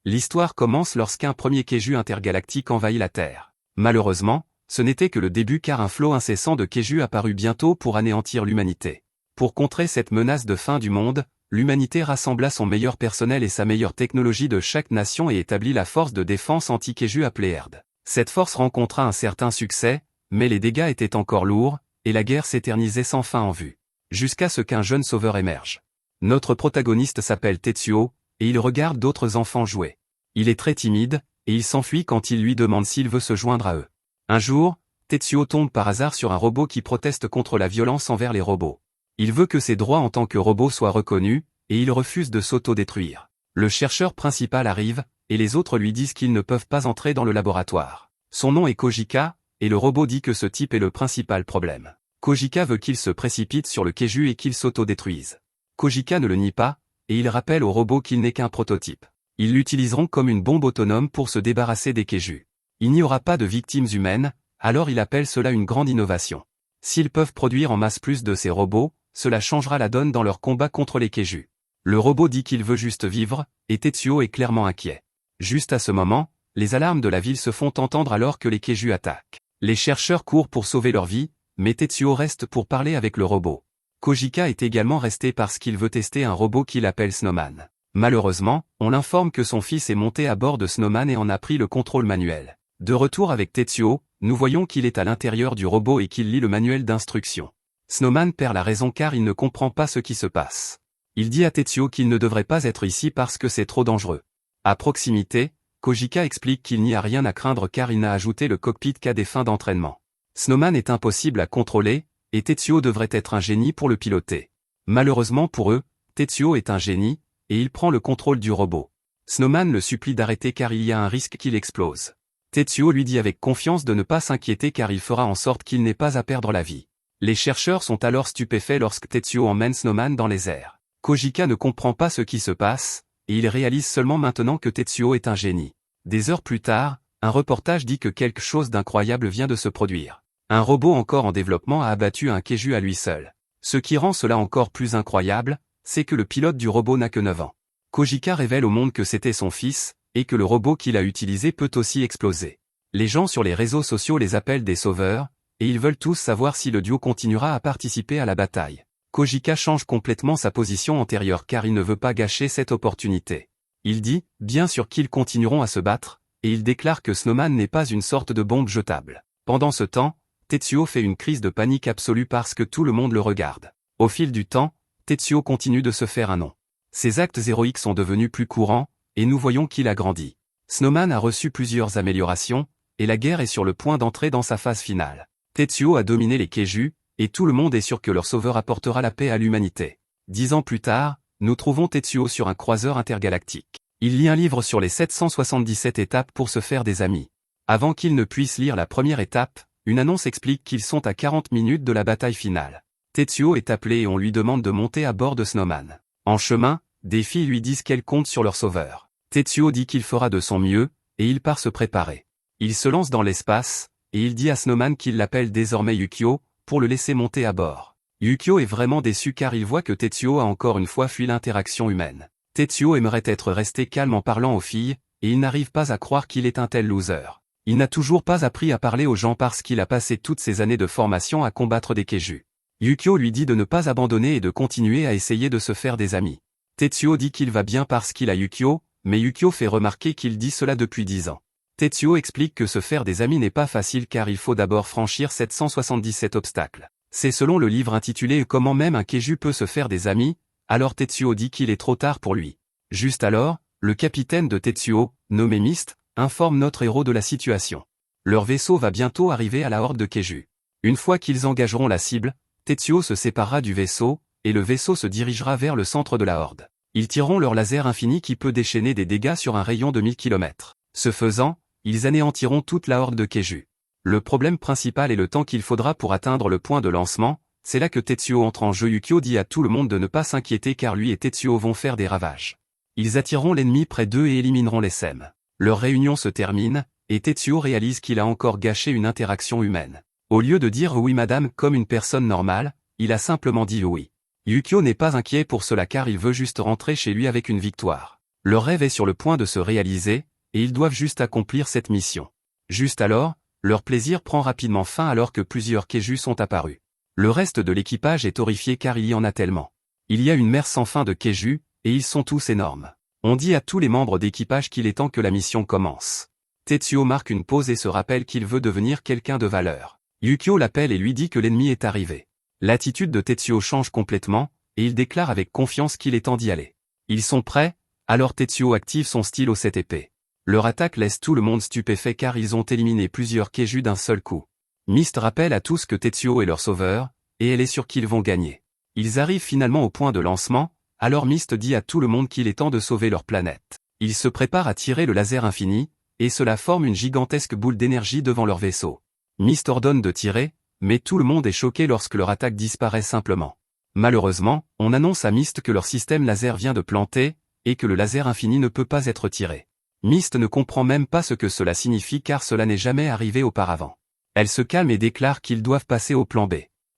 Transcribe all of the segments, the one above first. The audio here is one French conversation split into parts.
L'histoire commence lorsqu'un premier Kaiju intergalactique envahit la Terre. Malheureusement, ce n'était que le début car un flot incessant de Kaiju apparut bientôt pour anéantir l'humanité. Pour contrer cette menace de fin du monde, l'humanité rassembla son meilleur personnel et sa meilleure technologie de chaque nation et établit la force de défense anti-Kaiju appelée Herd. Cette force rencontra un certain succès, mais les dégâts étaient encore lourds, et la guerre s'éternisait sans fin en vue. Jusqu'à ce qu'un jeune sauveur émerge. Notre protagoniste s'appelle Tetsuo, et il regarde d'autres enfants jouer. Il est très timide, et il s'enfuit quand il lui demande s'il veut se joindre à eux. Un jour, Tetsuo tombe par hasard sur un robot qui proteste contre la violence envers les robots. Il veut que ses droits en tant que robot soient reconnus, et il refuse de s'auto-détruire. Le chercheur principal arrive, et les autres lui disent qu'ils ne peuvent pas entrer dans le laboratoire. Son nom est Kojika, et le robot dit que ce type est le principal problème. Kojika veut qu'il se précipite sur le Kaiju et qu'il s'auto-détruise. Kojika ne le nie pas, et il rappelle au robot qu'il n'est qu'un prototype. Ils l'utiliseront comme une bombe autonome pour se débarrasser des Kaiju. Il n'y aura pas de victimes humaines, alors il appelle cela une grande innovation. S'ils peuvent produire en masse plus de ces robots, cela changera la donne dans leur combat contre les Kaiju. Le robot dit qu'il veut juste vivre, et Tetsuo est clairement inquiet. Juste à ce moment, les alarmes de la ville se font entendre alors que les Kaiju attaquent. Les chercheurs courent pour sauver leur vie, mais Tetsuo reste pour parler avec le robot. Kojika est également resté parce qu'il veut tester un robot qu'il appelle Snowman. Malheureusement, on l'informe que son fils est monté à bord de Snowman et en a pris le contrôle manuel. De retour avec Tetsuo, nous voyons qu'il est à l'intérieur du robot et qu'il lit le manuel d'instruction. Snowman perd la raison car il ne comprend pas ce qui se passe. Il dit à Tetsuo qu'il ne devrait pas être ici parce que c'est trop dangereux. À proximité, Kojika explique qu'il n'y a rien à craindre car il n'a ajouté le cockpit qu'à des fins d'entraînement. Snowman est impossible à contrôler, et Tetsuo devrait être un génie pour le piloter. Malheureusement pour eux, Tetsuo est un génie, et il prend le contrôle du robot. Snowman le supplie d'arrêter car il y a un risque qu'il explose. Tetsuo lui dit avec confiance de ne pas s'inquiéter car il fera en sorte qu'il n'ait pas à perdre la vie. Les chercheurs sont alors stupéfaits lorsque Tetsuo emmène Snowman dans les airs. Kojika ne comprend pas ce qui se passe, et il réalise seulement maintenant que Tetsuo est un génie. Des heures plus tard, un reportage dit que quelque chose d'incroyable vient de se produire. Un robot encore en développement a abattu un Kaiju à lui seul. Ce qui rend cela encore plus incroyable, c'est que le pilote du robot n'a que 9 ans. Kojika révèle au monde que c'était son fils, et que le robot qu'il a utilisé peut aussi exploser. Les gens sur les réseaux sociaux les appellent des sauveurs, et ils veulent tous savoir si le duo continuera à participer à la bataille. Kojika change complètement sa position antérieure car il ne veut pas gâcher cette opportunité. Il dit, bien sûr qu'ils continueront à se battre, et il déclare que Snowman n'est pas une sorte de bombe jetable. Pendant ce temps, Tetsuo fait une crise de panique absolue parce que tout le monde le regarde. Au fil du temps, Tetsuo continue de se faire un nom. Ses actes héroïques sont devenus plus courants, et nous voyons qu'il a grandi. Snowman a reçu plusieurs améliorations, et la guerre est sur le point d'entrer dans sa phase finale. Tetsuo a dominé les Kaiju, et tout le monde est sûr que leur sauveur apportera la paix à l'humanité. 10 ans plus tard, nous trouvons Tetsuo sur un croiseur intergalactique. Il lit un livre sur les 777 étapes pour se faire des amis. Avant qu'il ne puisse lire la première étape, une annonce explique qu'ils sont à 40 minutes de la bataille finale. Tetsuo est appelé et on lui demande de monter à bord de Snowman. En chemin, des filles lui disent qu'elles comptent sur leur sauveur. Tetsuo dit qu'il fera de son mieux, et il part se préparer. Il se lance dans l'espace, et il dit à Snowman qu'il l'appelle désormais Yukio, pour le laisser monter à bord. Yukio est vraiment déçu car il voit que Tetsuo a encore une fois fui l'interaction humaine. Tetsuo aimerait être resté calme en parlant aux filles, et il n'arrive pas à croire qu'il est un tel loser. Il n'a toujours pas appris à parler aux gens parce qu'il a passé toutes ces années de formation à combattre des Kaiju. Yukio lui dit de ne pas abandonner et de continuer à essayer de se faire des amis. Tetsuo dit qu'il va bien parce qu'il a Yukio, mais Yukio fait remarquer qu'il dit cela depuis 10 ans. Tetsuo explique que se faire des amis n'est pas facile car il faut d'abord franchir 777 obstacles. C'est selon le livre intitulé « Comment même un Kaiju peut se faire des amis », alors Tetsuo dit qu'il est trop tard pour lui. Juste alors, le capitaine de Tetsuo, nommé Mist, informe notre héros de la situation. Leur vaisseau va bientôt arriver à la horde de Kaiju. Une fois qu'ils engageront la cible, Tetsuo se séparera du vaisseau, et le vaisseau se dirigera vers le centre de la horde. Ils tireront leur laser infini qui peut déchaîner des dégâts sur un rayon de 1000 km. Ce faisant, ils anéantiront toute la horde de Kaiju. Le problème principal est le temps qu'il faudra pour atteindre le point de lancement, c'est là que Tetsuo entre en jeu. Yukio dit à tout le monde de ne pas s'inquiéter car lui et Tetsuo vont faire des ravages. Ils attireront l'ennemi près d'eux et élimineront les SEM. Leur réunion se termine, et Tetsuo réalise qu'il a encore gâché une interaction humaine. Au lieu de dire « oui madame » comme une personne normale, il a simplement dit « oui ». Yukio n'est pas inquiet pour cela car il veut juste rentrer chez lui avec une victoire. Leur rêve est sur le point de se réaliser, et ils doivent juste accomplir cette mission. Juste alors, leur plaisir prend rapidement fin alors que plusieurs Kaiju sont apparus. Le reste de l'équipage est horrifié car il y en a tellement. Il y a une mer sans fin de Kaiju, et ils sont tous énormes. On dit à tous les membres d'équipage qu'il est temps que la mission commence. Tetsuo marque une pause et se rappelle qu'il veut devenir quelqu'un de valeur. Yukio l'appelle et lui dit que l'ennemi est arrivé. L'attitude de Tetsuo change complètement, et il déclare avec confiance qu'il est temps d'y aller. Ils sont prêts, alors Tetsuo active son stylo 7 épées. Leur attaque laisse tout le monde stupéfait car ils ont éliminé plusieurs Kaiju d'un seul coup. Mist rappelle à tous que Tetsuo est leur sauveur, et elle est sûre qu'ils vont gagner. Ils arrivent finalement au point de lancement, alors Mist dit à tout le monde qu'il est temps de sauver leur planète. Ils se préparent à tirer le laser infini, et cela forme une gigantesque boule d'énergie devant leur vaisseau. Mist ordonne de tirer, mais tout le monde est choqué lorsque leur attaque disparaît simplement. Malheureusement, on annonce à Mist que leur système laser vient de planter, et que le laser infini ne peut pas être tiré. Mist ne comprend même pas ce que cela signifie car cela n'est jamais arrivé auparavant. Elle se calme et déclare qu'ils doivent passer au plan B.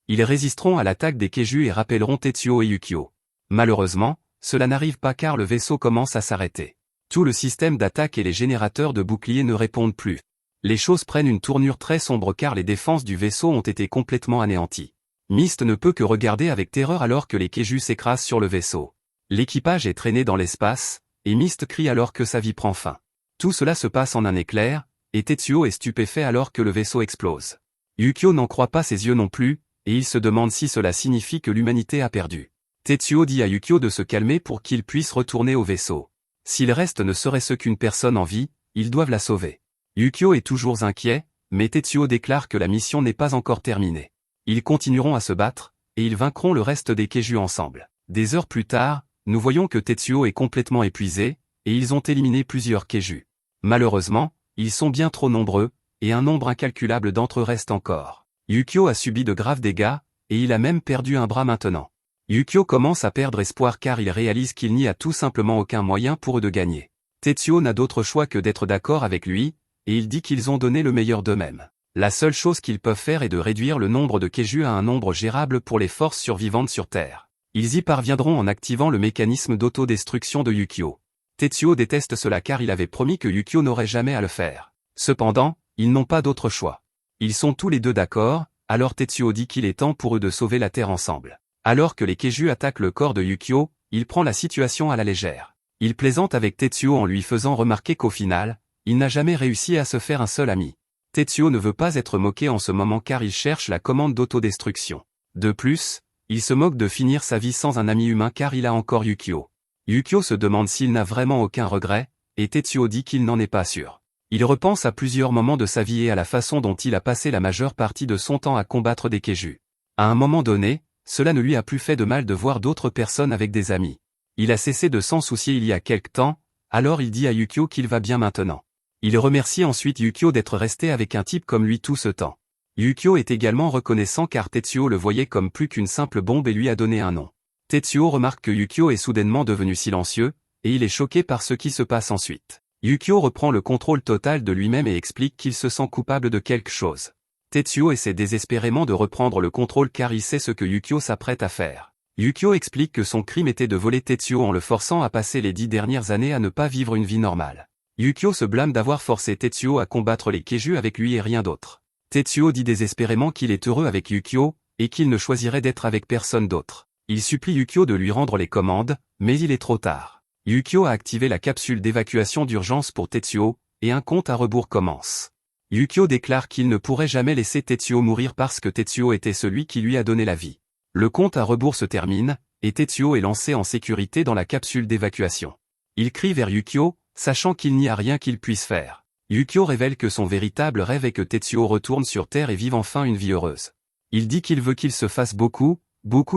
Ils résisteront à l'attaque des Kaiju et rappelleront Tetsuo et Yukio. Malheureusement, cela n'arrive pas car le vaisseau commence à s'arrêter. Tout le système d'attaque et les générateurs de boucliers ne répondent plus. Les choses prennent une tournure très sombre car les défenses du vaisseau ont été complètement anéanties. Mist ne peut que regarder avec terreur alors que les Kaiju s'écrasent sur le vaisseau. L'équipage est traîné dans l'espace, et Mist crie alors que sa vie prend fin. Tout cela se passe en un éclair, et Tetsuo est stupéfait alors que le vaisseau explose. Yukio n'en croit pas ses yeux non plus, et il se demande si cela signifie que l'humanité a perdu. Tetsuo dit à Yukio de se calmer pour qu'il puisse retourner au vaisseau. S'il reste ne serait-ce qu'une personne en vie, ils doivent la sauver. Yukio est toujours inquiet, mais Tetsuo déclare que la mission n'est pas encore terminée. Ils continueront à se battre, et ils vaincront le reste des Kaiju ensemble. Des heures plus tard, nous voyons que Tetsuo est complètement épuisé, et ils ont éliminé plusieurs Kaiju. Malheureusement, ils sont bien trop nombreux, et un nombre incalculable d'entre eux reste encore. Yukio a subi de graves dégâts, et il a même perdu un bras maintenant. Yukio commence à perdre espoir car il réalise qu'il n'y a tout simplement aucun moyen pour eux de gagner. Tetsuo n'a d'autre choix que d'être d'accord avec lui, et il dit qu'ils ont donné le meilleur d'eux-mêmes. La seule chose qu'ils peuvent faire est de réduire le nombre de Kaiju à un nombre gérable pour les forces survivantes sur Terre. Ils y parviendront en activant le mécanisme d'autodestruction de Yukio. Tetsuo déteste cela car il avait promis que Yukio n'aurait jamais à le faire. Cependant, ils n'ont pas d'autre choix. Ils sont tous les deux d'accord, alors Tetsuo dit qu'il est temps pour eux de sauver la Terre ensemble. Alors que les Kaiju attaquent le corps de Yukio, il prend la situation à la légère. Il plaisante avec Tetsuo en lui faisant remarquer qu'au final, il n'a jamais réussi à se faire un seul ami. Tetsuo ne veut pas être moqué en ce moment car il cherche la commande d'autodestruction. De plus, il se moque de finir sa vie sans un ami humain car il a encore Yukio. Yukio se demande s'il n'a vraiment aucun regret, et Tetsuo dit qu'il n'en est pas sûr. Il repense à plusieurs moments de sa vie et à la façon dont il a passé la majeure partie de son temps à combattre des Kaiju. À un moment donné, cela ne lui a plus fait de mal de voir d'autres personnes avec des amis. Il a cessé de s'en soucier il y a quelque temps, alors il dit à Yukio qu'il va bien maintenant. Il remercie ensuite Yukio d'être resté avec un type comme lui tout ce temps. Yukio est également reconnaissant car Tetsuo le voyait comme plus qu'une simple bombe et lui a donné un nom. Tetsuo remarque que Yukio est soudainement devenu silencieux, et il est choqué par ce qui se passe ensuite. Yukio reprend le contrôle total de lui-même et explique qu'il se sent coupable de quelque chose. Tetsuo essaie désespérément de reprendre le contrôle car il sait ce que Yukio s'apprête à faire. Yukio explique que son crime était de voler Tetsuo en le forçant à passer les 10 dernières années à ne pas vivre une vie normale. Yukio se blâme d'avoir forcé Tetsuo à combattre les Kaiju avec lui et rien d'autre. Tetsuo dit désespérément qu'il est heureux avec Yukio, et qu'il ne choisirait d'être avec personne d'autre. Il supplie Yukio de lui rendre les commandes, mais il est trop tard. Yukio a activé la capsule d'évacuation d'urgence pour Tetsuo, et un compte à rebours commence. Yukio déclare qu'il ne pourrait jamais laisser Tetsuo mourir parce que Tetsuo était celui qui lui a donné la vie. Le compte à rebours se termine, et Tetsuo est lancé en sécurité dans la capsule d'évacuation. Il crie vers Yukio, sachant qu'il n'y a rien qu'il puisse faire. Yukio révèle que son véritable rêve est que Tetsuo retourne sur Terre et vive enfin une vie heureuse. Il dit qu'il veut qu'il se fasse beaucoup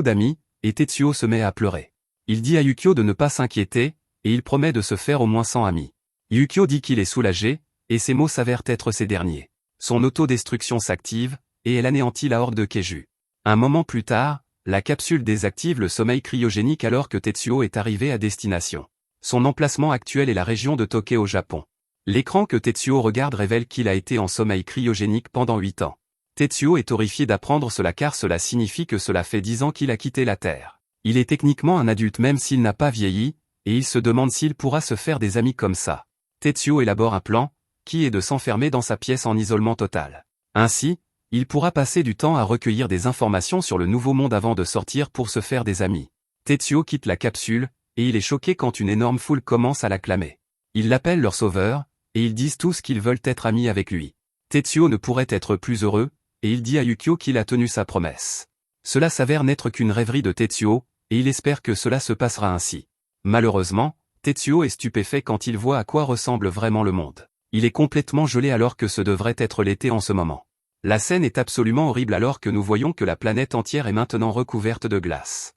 d'amis, et Tetsuo se met à pleurer. Il dit à Yukio de ne pas s'inquiéter, et il promet de se faire au moins 100 amis. Yukio dit qu'il est soulagé, et ses mots s'avèrent être ces derniers. Son autodestruction s'active, et elle anéantit la horde de Kaiju. Un moment plus tard, la capsule désactive le sommeil cryogénique alors que Tetsuo est arrivé à destination. Son emplacement actuel est la région de Tokyo au Japon. L'écran que Tetsuo regarde révèle qu'il a été en sommeil cryogénique pendant 8 ans. Tetsuo est horrifié d'apprendre cela car cela signifie que cela fait 10 ans qu'il a quitté la Terre. Il est techniquement un adulte même s'il n'a pas vieilli, et il se demande s'il pourra se faire des amis comme ça. Tetsuo élabore un plan, qui est de s'enfermer dans sa pièce en isolement total. Ainsi, il pourra passer du temps à recueillir des informations sur le nouveau monde avant de sortir pour se faire des amis. Tetsuo quitte la capsule, et il est choqué quand une énorme foule commence à l'acclamer. Ils l'appellent leur sauveur, et ils disent tous qu'ils veulent être amis avec lui. Tetsuo ne pourrait être plus heureux, et il dit à Yukio qu'il a tenu sa promesse. Cela s'avère n'être qu'une rêverie de Tetsuo, et il espère que cela se passera ainsi. Malheureusement, Tetsuo est stupéfait quand il voit à quoi ressemble vraiment le monde. Il est complètement gelé alors que ce devrait être l'été en ce moment. La scène est absolument horrible alors que nous voyons que la planète entière est maintenant recouverte de glace.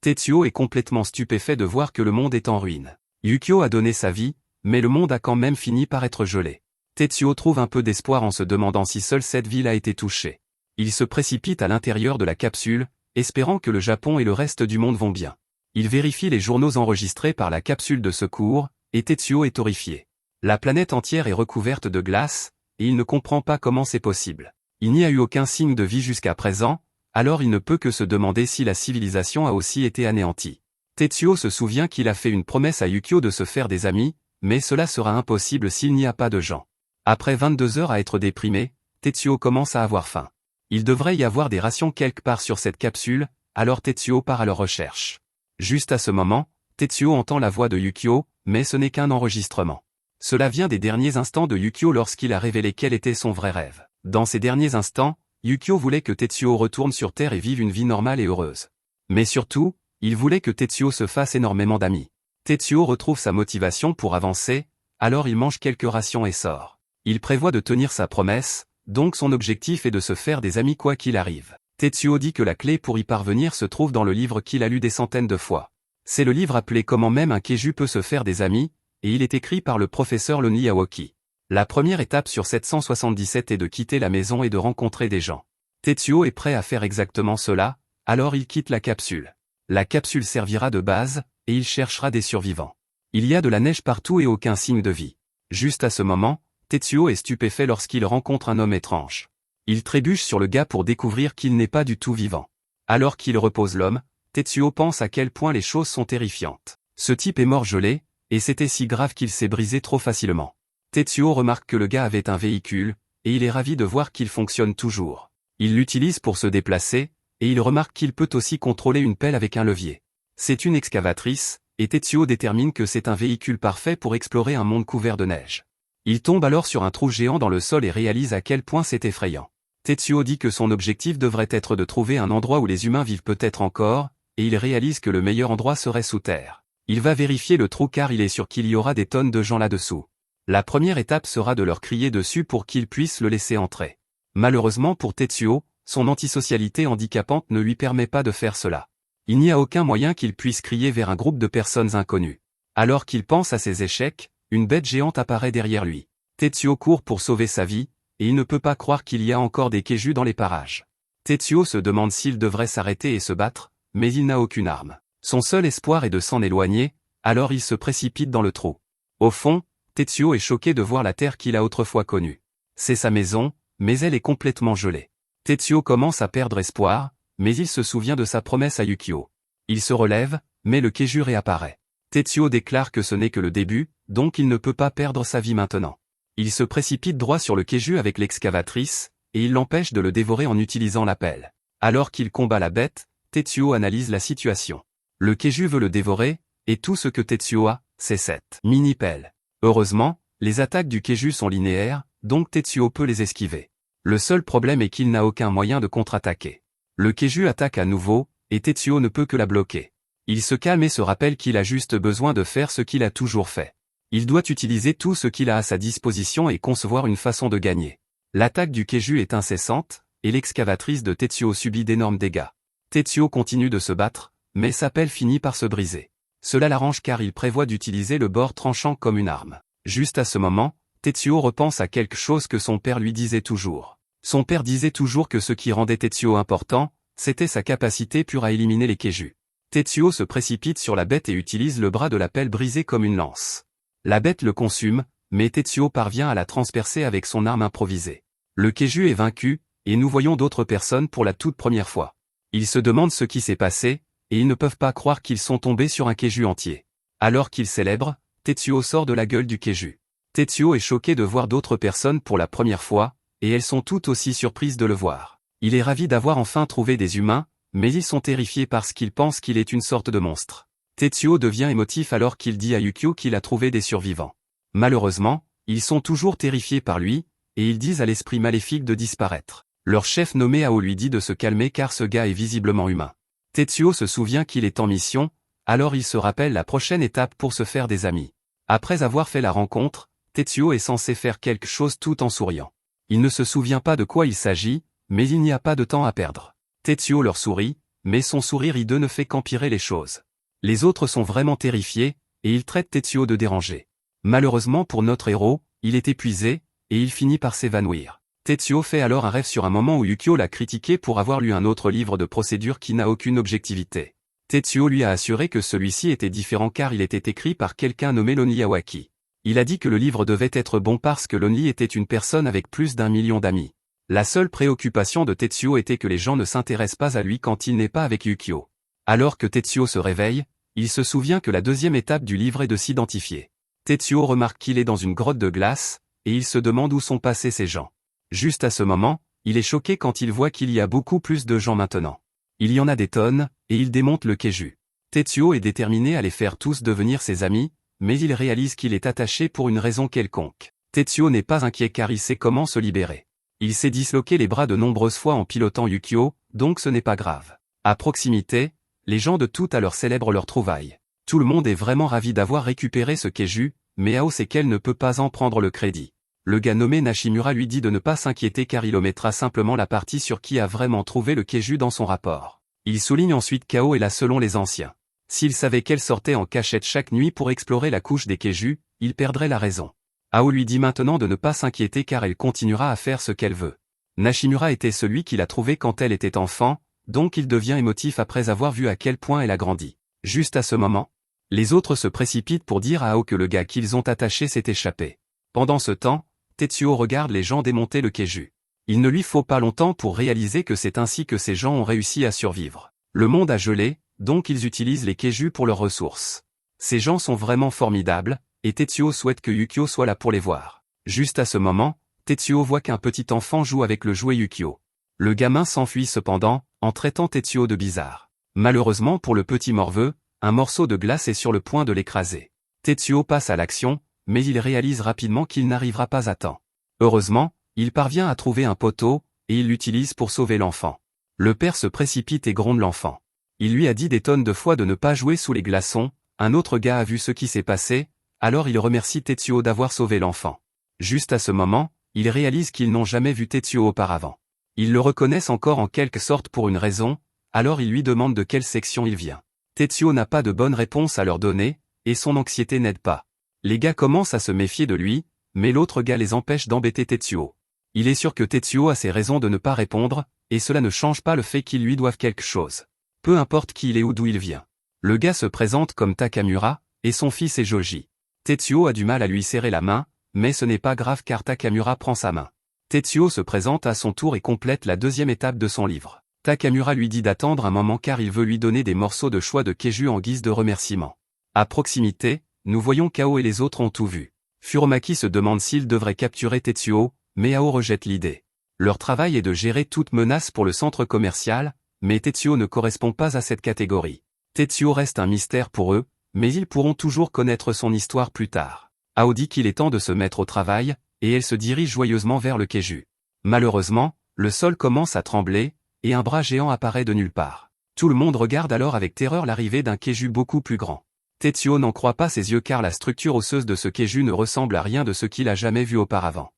Tetsuo est complètement stupéfait de voir que le monde est en ruine. Yukio a donné sa vie, mais le monde a quand même fini par être gelé. Tetsuo trouve un peu d'espoir en se demandant si seule cette ville a été touchée. Il se précipite à l'intérieur de la capsule, espérant que le Japon et le reste du monde vont bien. Il vérifie les journaux enregistrés par la capsule de secours, et Tetsuo est horrifié. La planète entière est recouverte de glace, et il ne comprend pas comment c'est possible. Il n'y a eu aucun signe de vie jusqu'à présent, alors il ne peut que se demander si la civilisation a aussi été anéantie. Tetsuo se souvient qu'il a fait une promesse à Yukio de se faire des amis, mais cela sera impossible s'il n'y a pas de gens. Après 22 heures à être déprimé, Tetsuo commence à avoir faim. Il devrait y avoir des rations quelque part sur cette capsule, alors Tetsuo part à leur recherche. Juste à ce moment, Tetsuo entend la voix de Yukio, mais ce n'est qu'un enregistrement. Cela vient des derniers instants de Yukio lorsqu'il a révélé quel était son vrai rêve. Dans ces derniers instants, Yukio voulait que Tetsuo retourne sur Terre et vive une vie normale et heureuse. Mais surtout, il voulait que Tetsuo se fasse énormément d'amis. Tetsuo retrouve sa motivation pour avancer, alors il mange quelques rations et sort. Il prévoit de tenir sa promesse, donc son objectif est de se faire des amis quoi qu'il arrive. Tetsuo dit que la clé pour y parvenir se trouve dans le livre qu'il a lu des centaines de fois. C'est le livre appelé Comment même un Keiju peut se faire des amis, et il est écrit par le professeur Loni Aoki. La première étape sur 777 est de quitter la maison et de rencontrer des gens. Tetsuo est prêt à faire exactement cela, alors il quitte la capsule. La capsule servira de base, et il cherchera des survivants. Il y a de la neige partout et aucun signe de vie. Juste à ce moment, Tetsuo est stupéfait lorsqu'il rencontre un homme étrange. Il trébuche sur le gars pour découvrir qu'il n'est pas du tout vivant. Alors qu'il repose l'homme, Tetsuo pense à quel point les choses sont terrifiantes. Ce type est mort gelé, et c'était si grave qu'il s'est brisé trop facilement. Tetsuo remarque que le gars avait un véhicule, et il est ravi de voir qu'il fonctionne toujours. Il l'utilise pour se déplacer, et il remarque qu'il peut aussi contrôler une pelle avec un levier. C'est une excavatrice, et Tetsuo détermine que c'est un véhicule parfait pour explorer un monde couvert de neige. Il tombe alors sur un trou géant dans le sol et réalise à quel point c'est effrayant. Tetsuo dit que son objectif devrait être de trouver un endroit où les humains vivent peut-être encore, et il réalise que le meilleur endroit serait sous terre. Il va vérifier le trou car il est sûr qu'il y aura des tonnes de gens là-dessous. La première étape sera de leur crier dessus pour qu'ils puissent le laisser entrer. Malheureusement pour Tetsuo, son antisocialité handicapante ne lui permet pas de faire cela. Il n'y a aucun moyen qu'il puisse crier vers un groupe de personnes inconnues. Alors qu'il pense à ses échecs, une bête géante apparaît derrière lui. Tetsuo court pour sauver sa vie, et il ne peut pas croire qu'il y a encore des Keiju dans les parages. Tetsuo se demande s'il devrait s'arrêter et se battre, mais il n'a aucune arme. Son seul espoir est de s'en éloigner, alors il se précipite dans le trou. Au fond, Tetsuo est choqué de voir la terre qu'il a autrefois connue. C'est sa maison, mais elle est complètement gelée. Tetsuo commence à perdre espoir, mais il se souvient de sa promesse à Yukio. Il se relève, mais le Keiju réapparaît. Tetsuo déclare que ce n'est que le début, donc il ne peut pas perdre sa vie maintenant. Il se précipite droit sur le Keiju avec l'excavatrice, et il l'empêche de le dévorer en utilisant la pelle. Alors qu'il combat la bête, Tetsuo analyse la situation. Le Keiju veut le dévorer, et tout ce que Tetsuo a, c'est cette mini-pelle. Heureusement, les attaques du Keiju sont linéaires, donc Tetsuo peut les esquiver. Le seul problème est qu'il n'a aucun moyen de contre-attaquer. Le Keiju attaque à nouveau, et Tetsuo ne peut que la bloquer. Il se calme et se rappelle qu'il a juste besoin de faire ce qu'il a toujours fait. Il doit utiliser tout ce qu'il a à sa disposition et concevoir une façon de gagner. L'attaque du Keiju est incessante, et l'excavatrice de Tetsuo subit d'énormes dégâts. Tetsuo continue de se battre, mais sa pelle finit par se briser. Cela l'arrange car il prévoit d'utiliser le bord tranchant comme une arme. Juste à ce moment, Tetsuo repense à quelque chose que son père lui disait toujours. Son père disait toujours que ce qui rendait Tetsuo important, c'était sa capacité pure à éliminer les Keiju. Tetsuo se précipite sur la bête et utilise le bras de la pelle brisé comme une lance. La bête le consume, mais Tetsuo parvient à la transpercer avec son arme improvisée. Le Keiju est vaincu, et nous voyons d'autres personnes pour la toute première fois. Ils se demandent ce qui s'est passé, et ils ne peuvent pas croire qu'ils sont tombés sur un Keiju entier. Alors qu'il célèbre, Tetsuo sort de la gueule du Keiju. Tetsuo est choqué de voir d'autres personnes pour la première fois, et elles sont toutes aussi surprises de le voir. Il est ravi d'avoir enfin trouvé des humains, mais ils sont terrifiés parce qu'ils pensent qu'il est une sorte de monstre. Tetsuo devient émotif alors qu'il dit à Yukio qu'il a trouvé des survivants. Malheureusement, ils sont toujours terrifiés par lui, et ils disent à l'esprit maléfique de disparaître. Leur chef nommé Ao lui dit de se calmer car ce gars est visiblement humain. Tetsuo se souvient qu'il est en mission, alors il se rappelle la prochaine étape pour se faire des amis. Après avoir fait la rencontre, Tetsuo est censé faire quelque chose tout en souriant. Il ne se souvient pas de quoi il s'agit, mais il n'y a pas de temps à perdre. Tetsuo leur sourit, mais son sourire hideux ne fait qu'empirer les choses. Les autres sont vraiment terrifiés, et ils traitent Tetsuo de dérangé. Malheureusement pour notre héros, il est épuisé, et il finit par s'évanouir. Tetsuo fait alors un rêve sur un moment où Yukio l'a critiqué pour avoir lu un autre livre de procédure qui n'a aucune objectivité. Tetsuo lui a assuré que celui-ci était différent car il était écrit par quelqu'un nommé Lonely Awaki. Il a dit que le livre devait être bon parce que Lonely était une personne avec plus d'1 million d'amis. La seule préoccupation de Tetsuo était que les gens ne s'intéressent pas à lui quand il n'est pas avec Yukio. Alors que Tetsuo se réveille, il se souvient que la deuxième étape du livre est de s'identifier. Tetsuo remarque qu'il est dans une grotte de glace, et il se demande où sont passés ces gens. Juste à ce moment, il est choqué quand il voit qu'il y a beaucoup plus de gens maintenant. Il y en a des tonnes, et il démonte le Keiju. Tetsuo est déterminé à les faire tous devenir ses amis, mais il réalise qu'il est attaché pour une raison quelconque. Tetsuo n'est pas inquiet car il sait comment se libérer. Il s'est disloqué les bras de nombreuses fois en pilotant Yukio, donc ce n'est pas grave. À proximité, les gens de tout alors célèbrent leur trouvaille. Tout le monde est vraiment ravi d'avoir récupéré ce Keiju, mais Ao sait qu'elle ne peut pas en prendre le crédit. Le gars nommé Nashimura lui dit de ne pas s'inquiéter car il omettra simplement la partie sur qui a vraiment trouvé le Keiju dans son rapport. Il souligne ensuite qu'Ao est là selon les anciens. S'il savait qu'elle sortait en cachette chaque nuit pour explorer la couche des Keiju, il perdrait la raison. Ao lui dit maintenant de ne pas s'inquiéter car elle continuera à faire ce qu'elle veut. Nashimura était celui qui l'a trouvée quand elle était enfant, donc il devient émotif après avoir vu à quel point elle a grandi. Juste à ce moment, les autres se précipitent pour dire à Ao que le gars qu'ils ont attaché s'est échappé. Pendant ce temps, Tetsuo regarde les gens démonter le Keiju. Il ne lui faut pas longtemps pour réaliser que c'est ainsi que ces gens ont réussi à survivre. Le monde a gelé, donc ils utilisent les Keiju pour leurs ressources. Ces gens sont vraiment formidables, et Tetsuo souhaite que Yukio soit là pour les voir. Juste à ce moment, Tetsuo voit qu'un petit enfant joue avec le jouet Yukio. Le gamin s'enfuit cependant, en traitant Tetsuo de bizarre. Malheureusement pour le petit morveux, un morceau de glace est sur le point de l'écraser. Tetsuo passe à l'action, mais il réalise rapidement qu'il n'arrivera pas à temps. Heureusement, il parvient à trouver un poteau, et il l'utilise pour sauver l'enfant. Le père se précipite et gronde l'enfant. Il lui a dit des tonnes de fois de ne pas jouer sous les glaçons, un autre gars a vu ce qui s'est passé, alors il remercie Tetsuo d'avoir sauvé l'enfant. Juste à ce moment, il réalise qu'ils n'ont jamais vu Tetsuo auparavant. Ils le reconnaissent encore en quelque sorte pour une raison, alors il lui demande de quelle section il vient. Tetsuo n'a pas de bonne réponse à leur donner, et son anxiété n'aide pas. Les gars commencent à se méfier de lui, mais l'autre gars les empêche d'embêter Tetsuo. Il est sûr que Tetsuo a ses raisons de ne pas répondre, et cela ne change pas le fait qu'ils lui doivent quelque chose. Peu importe qui il est ou d'où il vient. Le gars se présente comme Takamura, et son fils est Joji. Tetsuo a du mal à lui serrer la main, mais ce n'est pas grave car Takamura prend sa main. Tetsuo se présente à son tour et complète la deuxième étape de son livre. Takamura lui dit d'attendre un moment car il veut lui donner des morceaux de choix de Keiju en guise de remerciement. À proximité, nous voyons qu'Ao et les autres ont tout vu. Furumaki se demande s'il devrait capturer Tetsuo, mais Ao rejette l'idée. Leur travail est de gérer toute menace pour le centre commercial, mais Tetsuo ne correspond pas à cette catégorie. Tetsuo reste un mystère pour eux, mais ils pourront toujours connaître son histoire plus tard. Ao dit qu'il est temps de se mettre au travail, et elle se dirige joyeusement vers le Keiju. Malheureusement, le sol commence à trembler, et un bras géant apparaît de nulle part. Tout le monde regarde alors avec terreur l'arrivée d'un Keiju beaucoup plus grand. Tetsuo n'en croit pas ses yeux car la structure osseuse de ce Keiju ne ressemble à rien de ce qu'il a jamais vu auparavant.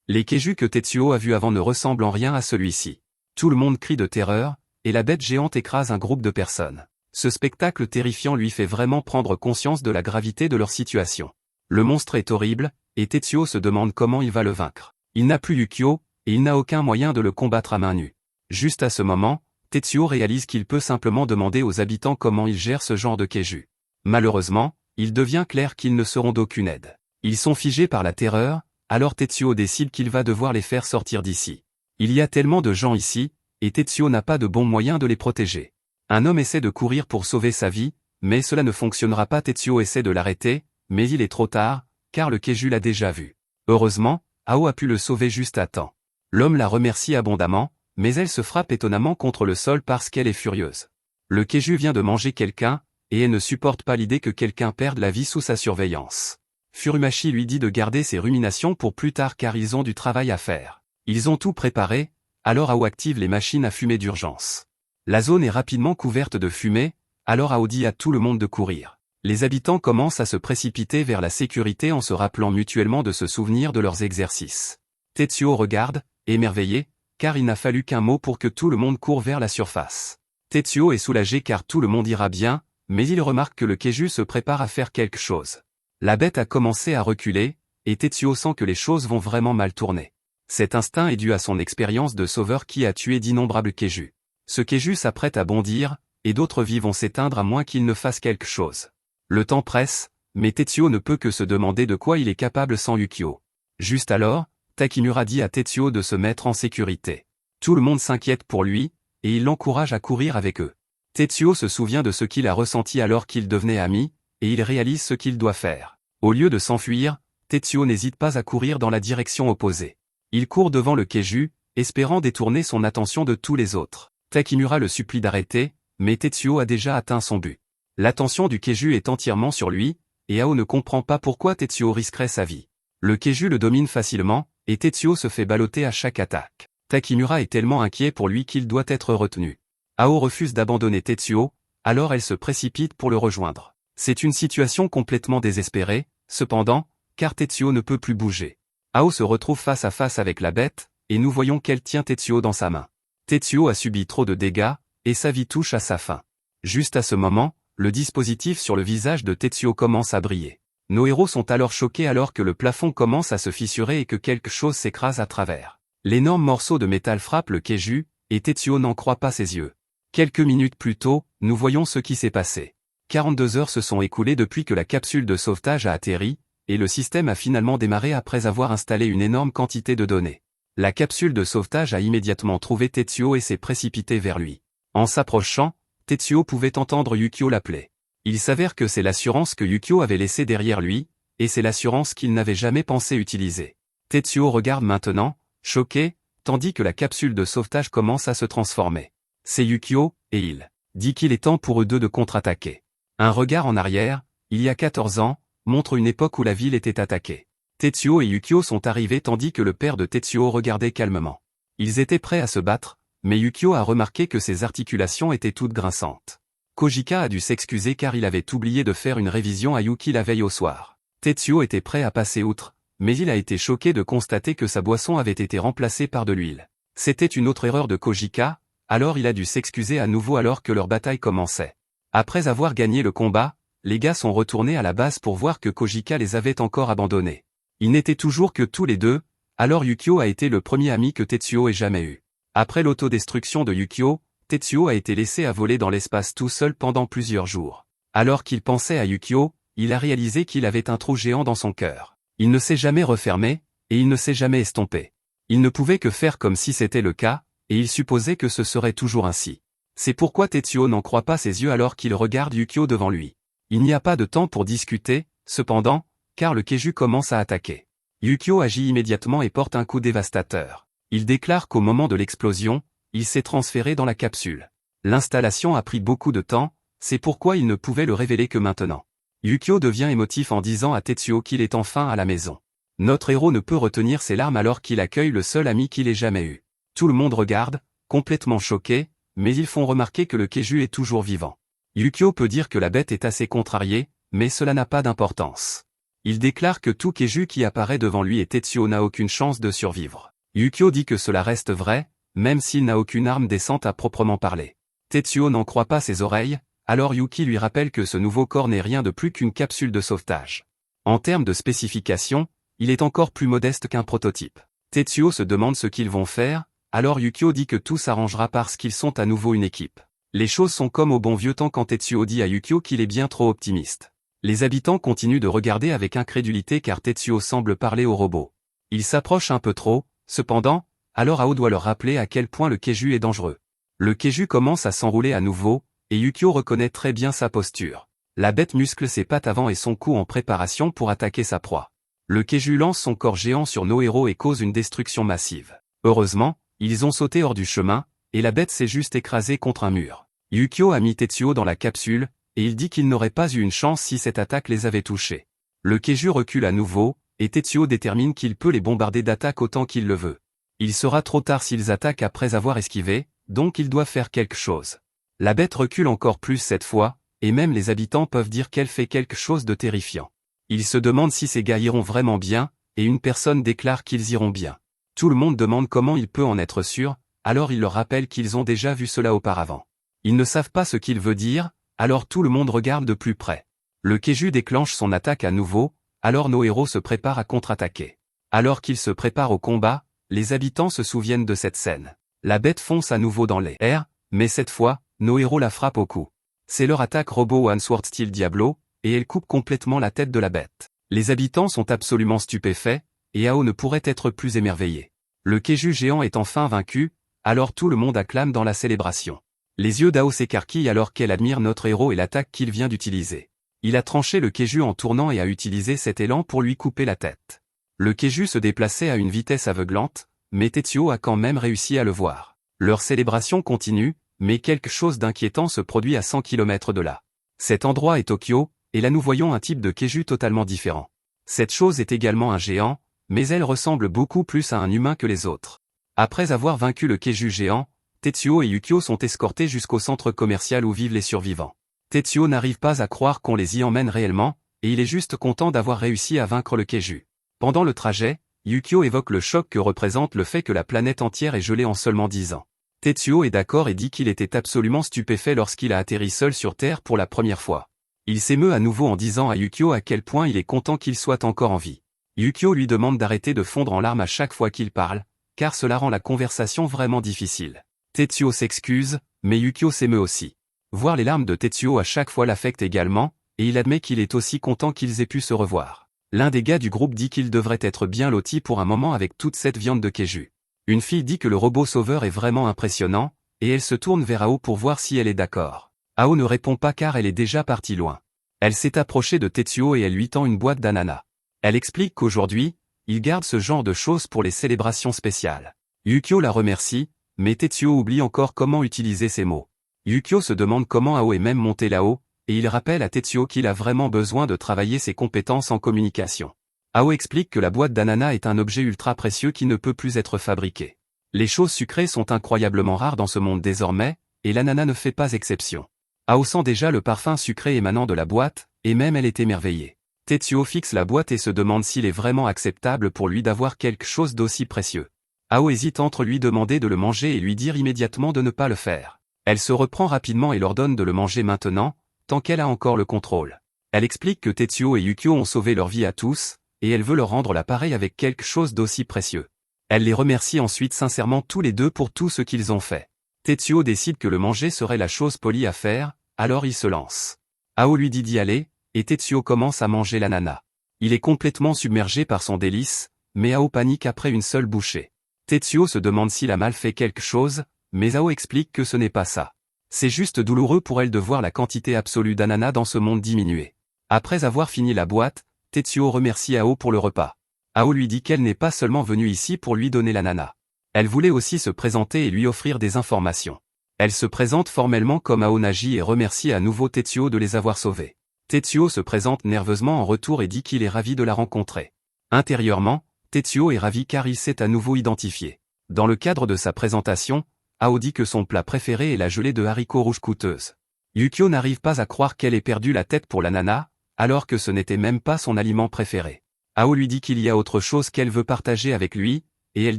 Les Keiju que Tetsuo a vus avant ne ressemblent en rien à celui-ci. Tout le monde crie de terreur, et la bête géante écrase un groupe de personnes. Ce spectacle terrifiant lui fait vraiment prendre conscience de la gravité de leur situation. Le monstre est horrible, et Tetsuo se demande comment il va le vaincre. Il n'a plus Yukio, et il n'a aucun moyen de le combattre à main nue. Juste à ce moment, Tetsuo réalise qu'il peut simplement demander aux habitants comment ils gèrent ce genre de Keiju. Malheureusement, il devient clair qu'ils ne seront d'aucune aide. Ils sont figés par la terreur, alors Tetsuo décide qu'il va devoir les faire sortir d'ici. Il y a tellement de gens ici, et Tetsuo n'a pas de bons moyens de les protéger. Un homme essaie de courir pour sauver sa vie, Mais cela ne fonctionnera pas. Tetsuo essaie de l'arrêter, mais il est trop tard, car le Keiju l'a déjà vu. Heureusement, Ao a pu le sauver juste à temps. L'homme la remercie abondamment, mais elle se frappe étonnamment contre le sol parce qu'elle est furieuse. Le Keiju vient de manger quelqu'un, et elle ne supporte pas l'idée que quelqu'un perde la vie sous sa surveillance. Furumachi lui dit de garder ses ruminations pour plus tard car ils ont du travail à faire. Ils ont tout préparé, alors Ao active les machines à fumer d'urgence. La zone est rapidement couverte de fumée, alors Ao dit à tout le monde de courir. Les habitants commencent à se précipiter vers la sécurité en se rappelant mutuellement de se souvenir de leurs exercices. Tetsuo regarde, émerveillé, car il n'a fallu qu'un mot pour que tout le monde court vers la surface. Tetsuo est soulagé car tout le monde ira bien, mais il remarque que le Keiju se prépare à faire quelque chose. La bête a commencé à reculer, et Tetsuo sent que les choses vont vraiment mal tourner. Cet instinct est dû à son expérience de sauveur qui a tué d'innombrables Keiju. Ce Keiju s'apprête à bondir, et d'autres vies vont s'éteindre à moins qu'il ne fasse quelque chose. Le temps presse, mais Tetsuo ne peut que se demander de quoi il est capable sans Yukio. Juste alors, Takimura dit à Tetsuo de se mettre en sécurité. Tout le monde s'inquiète pour lui, et il l'encourage à courir avec eux. Tetsuo se souvient de ce qu'il a ressenti alors qu'ils devenaient amis, et il réalise ce qu'il doit faire. Au lieu de s'enfuir, Tetsuo n'hésite pas à courir dans la direction opposée. Il court devant le Keiju, espérant détourner son attention de tous les autres. Takimura le supplie d'arrêter, mais Tetsuo a déjà atteint son but. L'attention du Keiju est entièrement sur lui, et Ao ne comprend pas pourquoi Tetsuo risquerait sa vie. Le Keiju le domine facilement, et Tetsuo se fait balloter à chaque attaque. Takimura est tellement inquiet pour lui qu'il doit être retenu. Ao refuse d'abandonner Tetsuo, alors elle se précipite pour le rejoindre. C'est une situation complètement désespérée, cependant, car Tetsuo ne peut plus bouger. Ao se retrouve face à face avec la bête, et nous voyons qu'elle tient Tetsuo dans sa main. Tetsuo a subi trop de dégâts, et sa vie touche à sa fin. Juste à ce moment, le dispositif sur le visage de Tetsuo commence à briller. Nos héros sont alors choqués alors que le plafond commence à se fissurer et que quelque chose s'écrase à travers. L'énorme morceau de métal frappe le Keiju, et Tetsuo n'en croit pas ses yeux. Quelques minutes plus tôt, nous voyons ce qui s'est passé. 42 heures se sont écoulées depuis que la capsule de sauvetage a atterri, et le système a finalement démarré après avoir installé une énorme quantité de données. La capsule de sauvetage a immédiatement trouvé Tetsuo et s'est précipitée vers lui. En s'approchant, Tetsuo pouvait entendre Yukio l'appeler. Il s'avère que c'est l'assurance que Yukio avait laissée derrière lui, et c'est l'assurance qu'il n'avait jamais pensé utiliser. Tetsuo regarde maintenant, choqué, tandis que la capsule de sauvetage commence à se transformer. C'est Yukio, et il dit qu'il est temps pour eux deux de contre-attaquer. Un regard en arrière, il y a 14 ans, montre une époque où la ville était attaquée. Tetsuo et Yukio sont arrivés tandis que le père de Tetsuo regardait calmement. Ils étaient prêts à se battre, mais Yukio a remarqué que ses articulations étaient toutes grinçantes. Kojika a dû s'excuser car il avait oublié de faire une révision à Yuki la veille au soir. Tetsuo était prêt à passer outre, mais il a été choqué de constater que sa boisson avait été remplacée par de l'huile. C'était une autre erreur de Kojika, alors il a dû s'excuser à nouveau alors que leur bataille commençait. Après avoir gagné le combat, les gars sont retournés à la base pour voir que Kojika les avait encore abandonnés. Ils n'étaient toujours que tous les deux, alors Yukio a été le premier ami que Tetsuo ait jamais eu. Après l'autodestruction de Yukio, Tetsuo a été laissé à voler dans l'espace tout seul pendant plusieurs jours. Alors qu'il pensait à Yukio, il a réalisé qu'il avait un trou géant dans son cœur. Il ne s'est jamais refermé, et il ne s'est jamais estompé. Il ne pouvait que faire comme si c'était le cas, et il supposait que ce serait toujours ainsi. C'est pourquoi Tetsuo n'en croit pas ses yeux alors qu'il regarde Yukio devant lui. Il n'y a pas de temps pour discuter, cependant, car le Keiju commence à attaquer. Yukio agit immédiatement et porte un coup dévastateur. Il déclare qu'au moment de l'explosion, il s'est transféré dans la capsule. L'installation a pris beaucoup de temps, c'est pourquoi il ne pouvait le révéler que maintenant. Yukio devient émotif en disant à Tetsuo qu'il est enfin à la maison. Notre héros ne peut retenir ses larmes alors qu'il accueille le seul ami qu'il ait jamais eu. Tout le monde regarde, complètement choqué, mais ils font remarquer que le Keiju est toujours vivant. Yukio peut dire que la bête est assez contrariée, mais cela n'a pas d'importance. Il déclare que tout Keiju qui apparaît devant lui et Tetsuo n'a aucune chance de survivre. Yukio dit que cela reste vrai, même s'il n'a aucune arme décente à proprement parler. Tetsuo n'en croit pas ses oreilles, alors Yuki lui rappelle que ce nouveau corps n'est rien de plus qu'une capsule de sauvetage. En termes de spécifications, il est encore plus modeste qu'un prototype. Tetsuo se demande ce qu'ils vont faire, alors Yukio dit que tout s'arrangera parce qu'ils sont à nouveau une équipe. Les choses sont comme au bon vieux temps quand Tetsuo dit à Yukio qu'il est bien trop optimiste. Les habitants continuent de regarder avec incrédulité car Tetsuo semble parler au robot. Il s'approche un peu trop, cependant, alors Ao doit leur rappeler à quel point le Keiju est dangereux. Le Keiju commence à s'enrouler à nouveau, et Yukio reconnaît très bien sa posture. La bête muscle ses pattes avant et son cou en préparation pour attaquer sa proie. Le Keju lance son corps géant sur nos héros et cause une destruction massive. Heureusement, ils ont sauté hors du chemin, et la bête s'est juste écrasée contre un mur. Yukio a mis Tetsuo dans la capsule, et il dit qu'il n'aurait pas eu une chance si cette attaque les avait touchés. Le Keju recule à nouveau, et Tetsuo détermine qu'il peut les bombarder d'attaques autant qu'il le veut. Il sera trop tard s'ils attaquent après avoir esquivé, donc il doit faire quelque chose. La bête recule encore plus cette fois, et même les habitants peuvent dire qu'elle fait quelque chose de terrifiant. Ils se demandent si ces gars iront vraiment bien, et une personne déclare qu'ils iront bien. Tout le monde demande comment il peut en être sûr, alors il leur rappelle qu'ils ont déjà vu cela auparavant. Ils ne savent pas ce qu'il veut dire, alors tout le monde regarde de plus près. Le Keju déclenche son attaque à nouveau, alors nos héros se préparent à contre-attaquer. Alors qu'ils se préparent au combat, les habitants se souviennent de cette scène. La bête fonce à nouveau dans les airs, mais cette fois, nos héros la frappent au cou. C'est leur attaque robot One Sword Steel Diablo, et elle coupe complètement la tête de la bête. Les habitants sont absolument stupéfaits, et Ao ne pourrait être plus émerveillé. Le Keju géant est enfin vaincu, alors tout le monde acclame dans la célébration. Les yeux d'Ao s'écarquillent alors qu'elle admire notre héros et l'attaque qu'il vient d'utiliser. Il a tranché le Keju en tournant et a utilisé cet élan pour lui couper la tête. Le Keju se déplaçait à une vitesse aveuglante, mais Tetsuo a quand même réussi à le voir. Leur célébration continue, mais quelque chose d'inquiétant se produit à 100 km de là. Cet endroit est Tokyo, et là nous voyons un type de Keju totalement différent. Cette chose est également un géant, mais elle ressemble beaucoup plus à un humain que les autres. Après avoir vaincu le Keju géant, Tetsuo et Yukio sont escortés jusqu'au centre commercial où vivent les survivants. Tetsuo n'arrive pas à croire qu'on les y emmène réellement, et il est juste content d'avoir réussi à vaincre le Keju. Pendant le trajet, Yukio évoque le choc que représente le fait que la planète entière est gelée en seulement 10 ans. Tetsuo est d'accord et dit qu'il était absolument stupéfait lorsqu'il a atterri seul sur Terre pour la première fois. Il s'émeut à nouveau en disant à Yukio à quel point il est content qu'il soit encore en vie. Yukio lui demande d'arrêter de fondre en larmes à chaque fois qu'il parle, car cela rend la conversation vraiment difficile. Tetsuo s'excuse, mais Yukio s'émeut aussi. Voir les larmes de Tetsuo à chaque fois l'affecte également, et il admet qu'il est aussi content qu'ils aient pu se revoir. L'un des gars du groupe dit qu'il devrait être bien loti pour un moment avec toute cette viande de Keju. Une fille dit que le robot sauveur est vraiment impressionnant, et elle se tourne vers Ao pour voir si elle est d'accord. Ao ne répond pas car elle est déjà partie loin. Elle s'est approchée de Tetsuo et elle lui tend une boîte d'ananas. Elle explique qu'aujourd'hui, il garde ce genre de choses pour les célébrations spéciales. Yukio la remercie, mais Tetsuo oublie encore comment utiliser ces mots. Yukio se demande comment Ao est même monté là-haut, et il rappelle à Tetsuo qu'il a vraiment besoin de travailler ses compétences en communication. Ao explique que la boîte d'ananas est un objet ultra précieux qui ne peut plus être fabriqué. Les choses sucrées sont incroyablement rares dans ce monde désormais, et l'ananas ne fait pas exception. Ao sent déjà le parfum sucré émanant de la boîte, et même elle est émerveillée. Tetsuo fixe la boîte et se demande s'il est vraiment acceptable pour lui d'avoir quelque chose d'aussi précieux. Ao hésite entre lui demander de le manger et lui dire immédiatement de ne pas le faire. Elle se reprend rapidement et l'ordonne de le manger maintenant, tant qu'elle a encore le contrôle. Elle explique que Tetsuo et Yukio ont sauvé leur vie à tous, et elle veut leur rendre l'appareil avec quelque chose d'aussi précieux. Elle les remercie ensuite sincèrement tous les deux pour tout ce qu'ils ont fait. Tetsuo décide que le manger serait la chose polie à faire, alors il se lance. Ao lui dit d'y aller, et Tetsuo commence à manger l'ananas. Il est complètement submergé par son délice, mais Ao panique après une seule bouchée. Tetsuo se demande s'il a mal fait quelque chose, mais Ao explique que ce n'est pas ça. C'est juste douloureux pour elle de voir la quantité absolue d'ananas dans ce monde diminuer. Après avoir fini la boîte, Tetsuo remercie Ao pour le repas. Ao lui dit qu'elle n'est pas seulement venue ici pour lui donner l'ananas. Elle voulait aussi se présenter et lui offrir des informations. Elle se présente formellement comme Ao Nagi et remercie à nouveau Tetsuo de les avoir sauvés. Tetsuo se présente nerveusement en retour et dit qu'il est ravi de la rencontrer. Intérieurement, Tetsuo est ravi car il s'est à nouveau identifié. Dans le cadre de sa présentation, Ao dit que son plat préféré est la gelée de haricots rouges coûteuse. Yukio n'arrive pas à croire qu'elle ait perdu la tête pour l'ananas, alors que ce n'était même pas son aliment préféré. Ao lui dit qu'il y a autre chose qu'elle veut partager avec lui, et elle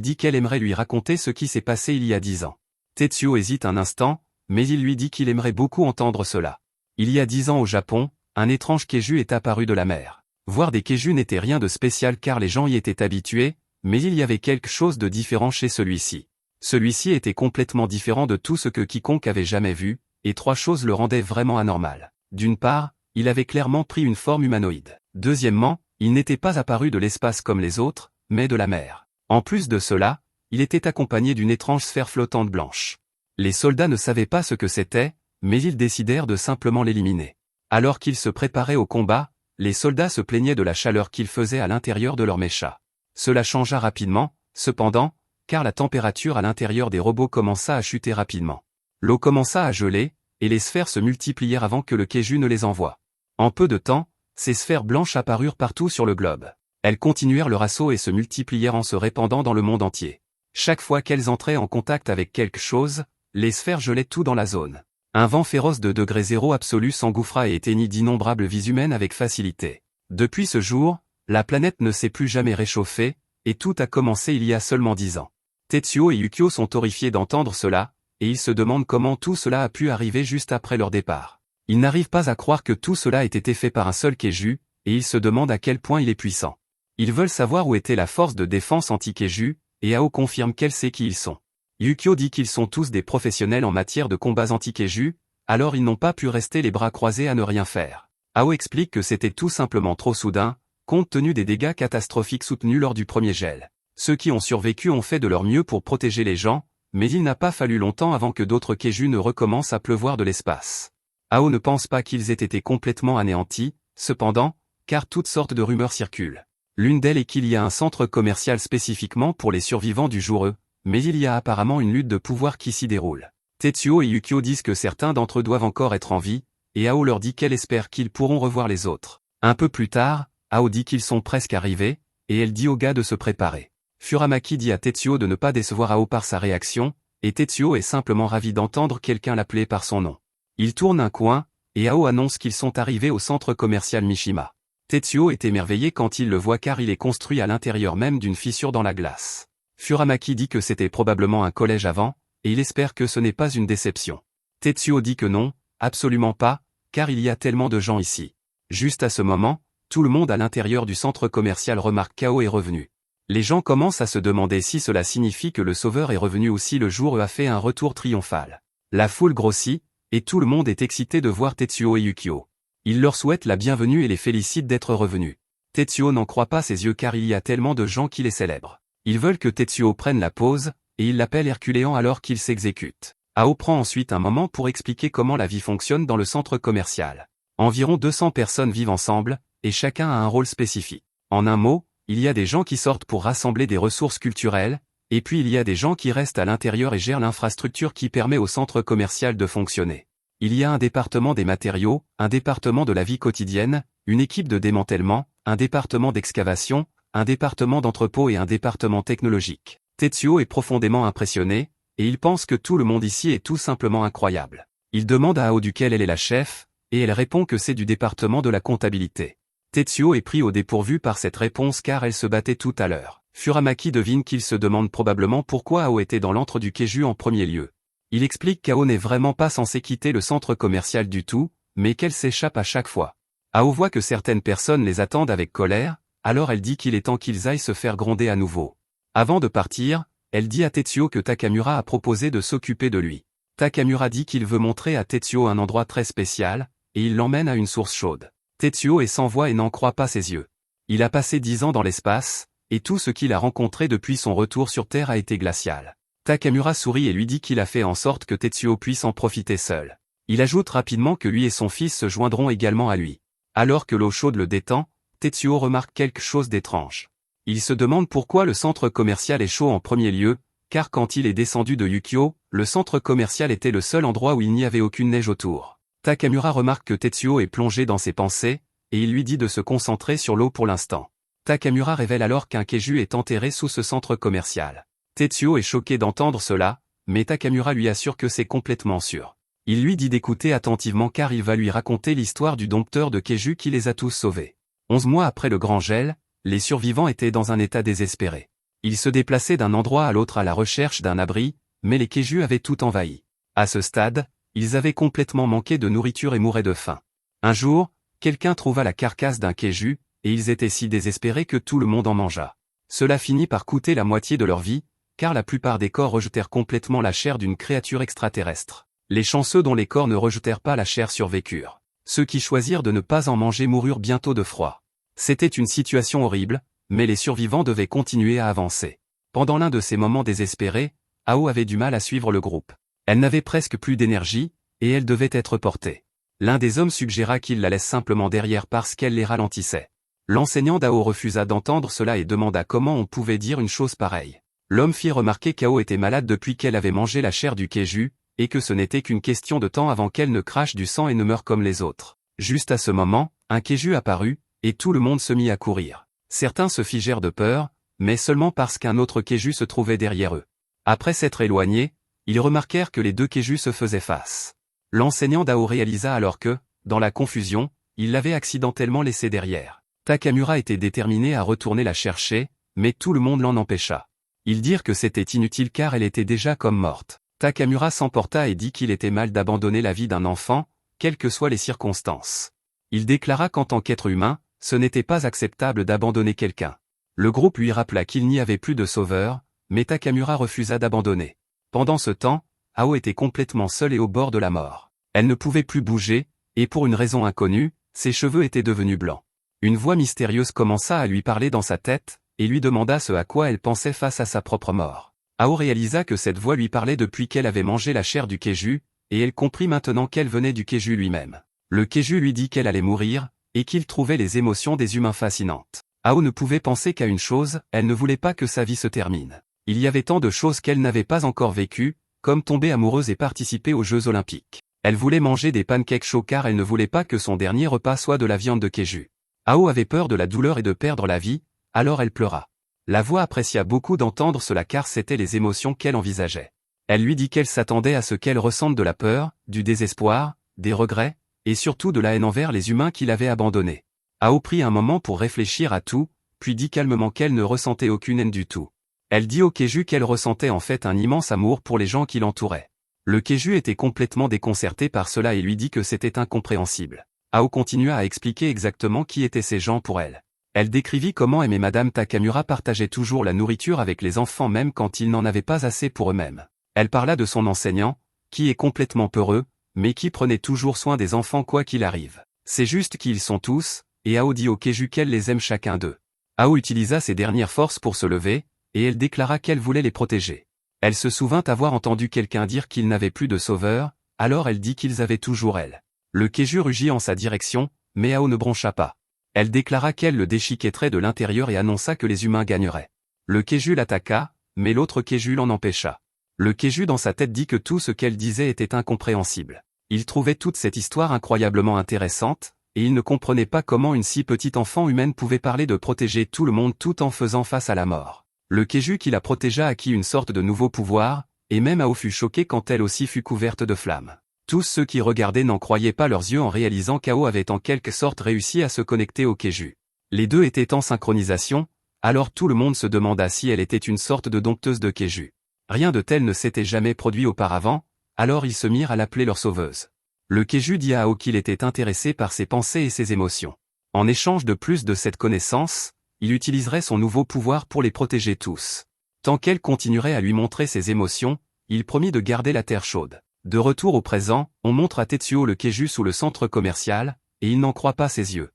dit qu'elle aimerait lui raconter ce qui s'est passé il y a 10 ans. Tetsuo hésite un instant, mais il lui dit qu'il aimerait beaucoup entendre cela. Il y a 10 ans au Japon, un étrange Keju est apparu de la mer. Voir des Keju n'était rien de spécial car les gens y étaient habitués, mais il y avait quelque chose de différent chez celui-ci. Celui-ci était complètement différent de tout ce que quiconque avait jamais vu, et 3 choses le rendaient vraiment anormal. D'une part, il avait clairement pris une forme humanoïde. Deuxièmement, il n'était pas apparu de l'espace comme les autres, mais de la mer. En plus de cela, il était accompagné d'une étrange sphère flottante blanche. Les soldats ne savaient pas ce que c'était, mais ils décidèrent de simplement l'éliminer. Alors qu'ils se préparaient au combat, les soldats se plaignaient de la chaleur qu'il faisait à l'intérieur de leur mécha. Cela changea rapidement, cependant, car la température à l'intérieur des robots commença à chuter rapidement. L'eau commença à geler, et les sphères se multiplièrent avant que le Keju ne les envoie. En peu de temps, ces sphères blanches apparurent partout sur le globe. Elles continuèrent leur assaut et se multiplièrent en se répandant dans le monde entier. Chaque fois qu'elles entraient en contact avec quelque chose, les sphères gelaient tout dans la zone. Un vent féroce de degré zéro absolu s'engouffra et éteignit d'innombrables vies humaines avec facilité. Depuis ce jour, la planète ne s'est plus jamais réchauffée, et tout a commencé il y a seulement 10 ans. Tetsuo et Yukio sont horrifiés d'entendre cela, et ils se demandent comment tout cela a pu arriver juste après leur départ. Ils n'arrivent pas à croire que tout cela ait été fait par un seul Keju, et ils se demandent à quel point il est puissant. Ils veulent savoir où était la force de défense anti-Keju, et Ao confirme qu'elle sait qui ils sont. Yukio dit qu'ils sont tous des professionnels en matière de combats anti-Keju, alors ils n'ont pas pu rester les bras croisés à ne rien faire. Ao explique que c'était tout simplement trop soudain, compte tenu des dégâts catastrophiques soutenus lors du premier gel. Ceux qui ont survécu ont fait de leur mieux pour protéger les gens, mais il n'a pas fallu longtemps avant que d'autres Keju ne recommencent à pleuvoir de l'espace. Ao ne pense pas qu'ils aient été complètement anéantis, cependant, car toutes sortes de rumeurs circulent. L'une d'elles est qu'il y a un centre commercial spécifiquement pour les survivants du jour E, mais il y a apparemment une lutte de pouvoir qui s'y déroule. Tetsuo et Yukio disent que certains d'entre eux doivent encore être en vie, et Ao leur dit qu'elle espère qu'ils pourront revoir les autres. Un peu plus tard, Ao dit qu'ils sont presque arrivés, et elle dit au gars de se préparer. Furamaki dit à Tetsuo de ne pas décevoir Ao par sa réaction, et Tetsuo est simplement ravi d'entendre quelqu'un l'appeler par son nom. Il tourne un coin, et Ao annonce qu'ils sont arrivés au centre commercial Mishima. Tetsuo est émerveillé quand il le voit car il est construit à l'intérieur même d'une fissure dans la glace. Furamaki dit que c'était probablement un collège avant, et il espère que ce n'est pas une déception. Tetsuo dit que non, absolument pas, car il y a tellement de gens ici. Juste à ce moment, tout le monde à l'intérieur du centre commercial remarque qu'Ao est revenu. Les gens commencent à se demander si cela signifie que le sauveur est revenu aussi le jour où a fait un retour triomphal. La foule grossit, et tout le monde est excité de voir Tetsuo et Yukio. Il leur souhaite la bienvenue et les félicite d'être revenus. Tetsuo n'en croit pas ses yeux car il y a tellement de gens qui les célèbrent. Ils veulent que Tetsuo prenne la pause, et ils l'appellent Herculéan alors qu'il s'exécute. Ao prend ensuite un moment pour expliquer comment la vie fonctionne dans le centre commercial. Environ 200 personnes vivent ensemble, et chacun a un rôle spécifique. En un mot, il y a des gens qui sortent pour rassembler des ressources culturelles, et puis il y a des gens qui restent à l'intérieur et gèrent l'infrastructure qui permet au centre commercial de fonctionner. Il y a un département des matériaux, un département de la vie quotidienne, une équipe de démantèlement, un département d'excavation, un département d'entrepôt et un département technologique. Tetsuo est profondément impressionné, et il pense que tout le monde ici est tout simplement incroyable. Il demande à Ao duquel elle est la chef, et elle répond que c'est du département de la comptabilité. Tetsuo est pris au dépourvu par cette réponse car elle se battait tout à l'heure. Furamaki devine qu'il se demande probablement pourquoi Ao était dans l'antre du Keju en premier lieu. Il explique qu'Ao n'est vraiment pas censé quitter le centre commercial du tout, mais qu'elle s'échappe à chaque fois. Ao voit que certaines personnes les attendent avec colère, alors elle dit qu'il est temps qu'ils aillent se faire gronder à nouveau. Avant de partir, elle dit à Tetsuo que Takamura a proposé de s'occuper de lui. Takamura dit qu'il veut montrer à Tetsuo un endroit très spécial, et il l'emmène à une source chaude. Tetsuo est sans voix et n'en croit pas ses yeux. Il a passé 10 ans dans l'espace, et tout ce qu'il a rencontré depuis son retour sur Terre a été glacial. Takamura sourit et lui dit qu'il a fait en sorte que Tetsuo puisse en profiter seul. Il ajoute rapidement que lui et son fils se joindront également à lui. Alors que l'eau chaude le détend, Tetsuo remarque quelque chose d'étrange. Il se demande pourquoi le centre commercial est chaud en premier lieu, car quand il est descendu de Yukio, le centre commercial était le seul endroit où il n'y avait aucune neige autour. Takamura remarque que Tetsuo est plongé dans ses pensées, et il lui dit de se concentrer sur l'eau pour l'instant. Takamura révèle alors qu'un Keju est enterré sous ce centre commercial. Tetsuo est choqué d'entendre cela, mais Takamura lui assure que c'est complètement sûr. Il lui dit d'écouter attentivement car il va lui raconter l'histoire du dompteur de Keju qui les a tous sauvés. 11 mois après le grand gel, les survivants étaient dans un état désespéré. Ils se déplaçaient d'un endroit à l'autre à la recherche d'un abri, mais les Keju avaient tout envahi. À ce stade, ils avaient complètement manqué de nourriture et mouraient de faim. Un jour, quelqu'un trouva la carcasse d'un Keju, et ils étaient si désespérés que tout le monde en mangea. Cela finit par coûter la moitié de leur vie, car la plupart des corps rejetèrent complètement la chair d'une créature extraterrestre. Les chanceux dont les corps ne rejetèrent pas la chair survécurent. Ceux qui choisirent de ne pas en manger moururent bientôt de froid. C'était une situation horrible, mais les survivants devaient continuer à avancer. Pendant l'un de ces moments désespérés, Ao avait du mal à suivre le groupe. Elle n'avait presque plus d'énergie, et elle devait être portée. L'un des hommes suggéra qu'il la laisse simplement derrière parce qu'elle les ralentissait. L'enseignant d'Ao refusa d'entendre cela et demanda comment on pouvait dire une chose pareille. L'homme fit remarquer qu'Ao était malade depuis qu'elle avait mangé la chair du keju, et que ce n'était qu'une question de temps avant qu'elle ne crache du sang et ne meure comme les autres. Juste à ce moment, un keju apparut, et tout le monde se mit à courir. Certains se figèrent de peur, mais seulement parce qu'un autre keju se trouvait derrière eux. Après s'être éloignés, ils remarquèrent que les deux kejus se faisaient face. L'enseignant d'Ao réalisa alors que, dans la confusion, il l'avait accidentellement laissée derrière. Takamura était déterminé à retourner la chercher, mais tout le monde l'en empêcha. Ils dirent que c'était inutile car elle était déjà comme morte. Takamura s'emporta et dit qu'il était mal d'abandonner la vie d'un enfant, quelles que soient les circonstances. Il déclara qu'en tant qu'être humain, ce n'était pas acceptable d'abandonner quelqu'un. Le groupe lui rappela qu'il n'y avait plus de sauveur, mais Takamura refusa d'abandonner. Pendant ce temps, Ao était complètement seule et au bord de la mort. Elle ne pouvait plus bouger, et pour une raison inconnue, ses cheveux étaient devenus blancs. Une voix mystérieuse commença à lui parler dans sa tête, et lui demanda ce à quoi elle pensait face à sa propre mort. Ao réalisa que cette voix lui parlait depuis qu'elle avait mangé la chair du keju, et elle comprit maintenant qu'elle venait du keju lui-même. Le keju lui dit qu'elle allait mourir, et qu'il trouvait les émotions des humains fascinantes. Ao ne pouvait penser qu'à une chose, elle ne voulait pas que sa vie se termine. Il y avait tant de choses qu'elle n'avait pas encore vécues, comme tomber amoureuse et participer aux Jeux Olympiques. Elle voulait manger des pancakes chauds car elle ne voulait pas que son dernier repas soit de la viande de keju. Ao avait peur de la douleur et de perdre la vie, alors elle pleura. La voix apprécia beaucoup d'entendre cela car c'étaient les émotions qu'elle envisageait. Elle lui dit qu'elle s'attendait à ce qu'elle ressente de la peur, du désespoir, des regrets, et surtout de la haine envers les humains qui l'avaient abandonnée. Ao prit un moment pour réfléchir à tout, puis dit calmement qu'elle ne ressentait aucune haine du tout. Elle dit au keju qu'elle ressentait en fait un immense amour pour les gens qui l'entouraient. Le keju était complètement déconcerté par cela et lui dit que c'était incompréhensible. Ao continua à expliquer exactement qui étaient ces gens pour elle. Elle décrivit comment aimait Madame Takamura partageait toujours la nourriture avec les enfants même quand ils n'en avaient pas assez pour eux-mêmes. Elle parla de son enseignant, qui est complètement peureux, mais qui prenait toujours soin des enfants quoi qu'il arrive. C'est juste qu'ils sont tous, et Ao dit au keju qu'elle les aime chacun d'eux. Ao utilisa ses dernières forces pour se lever, et elle déclara qu'elle voulait les protéger. Elle se souvint avoir entendu quelqu'un dire qu'il n'avait plus de sauveur, alors elle dit qu'ils avaient toujours elle. Le keju rugit en sa direction, mais Ao ne broncha pas. Elle déclara qu'elle le déchiquetterait de l'intérieur et annonça que les humains gagneraient. Le keju l'attaqua, mais l'autre keju l'en empêcha. Le keju dans sa tête dit que tout ce qu'elle disait était incompréhensible. Il trouvait toute cette histoire incroyablement intéressante, et il ne comprenait pas comment une si petite enfant humaine pouvait parler de protéger tout le monde tout en faisant face à la mort. Le keju qui la protégea acquit une sorte de nouveau pouvoir, et même Ao fut choquée quand elle aussi fut couverte de flammes. Tous ceux qui regardaient n'en croyaient pas leurs yeux en réalisant qu'Ao avait en quelque sorte réussi à se connecter au keju. Les deux étaient en synchronisation, alors tout le monde se demanda si elle était une sorte de dompteuse de keju. Rien de tel ne s'était jamais produit auparavant, alors ils se mirent à l'appeler leur sauveuse. Le keju dit à Ao qu'il était intéressé par ses pensées et ses émotions. En échange de plus de cette connaissance, il utiliserait son nouveau pouvoir pour les protéger tous. Tant qu'elle continuerait à lui montrer ses émotions, il promit de garder la terre chaude. De retour au présent, on montre à Tetsuo le keju sous le centre commercial, et il n'en croit pas ses yeux.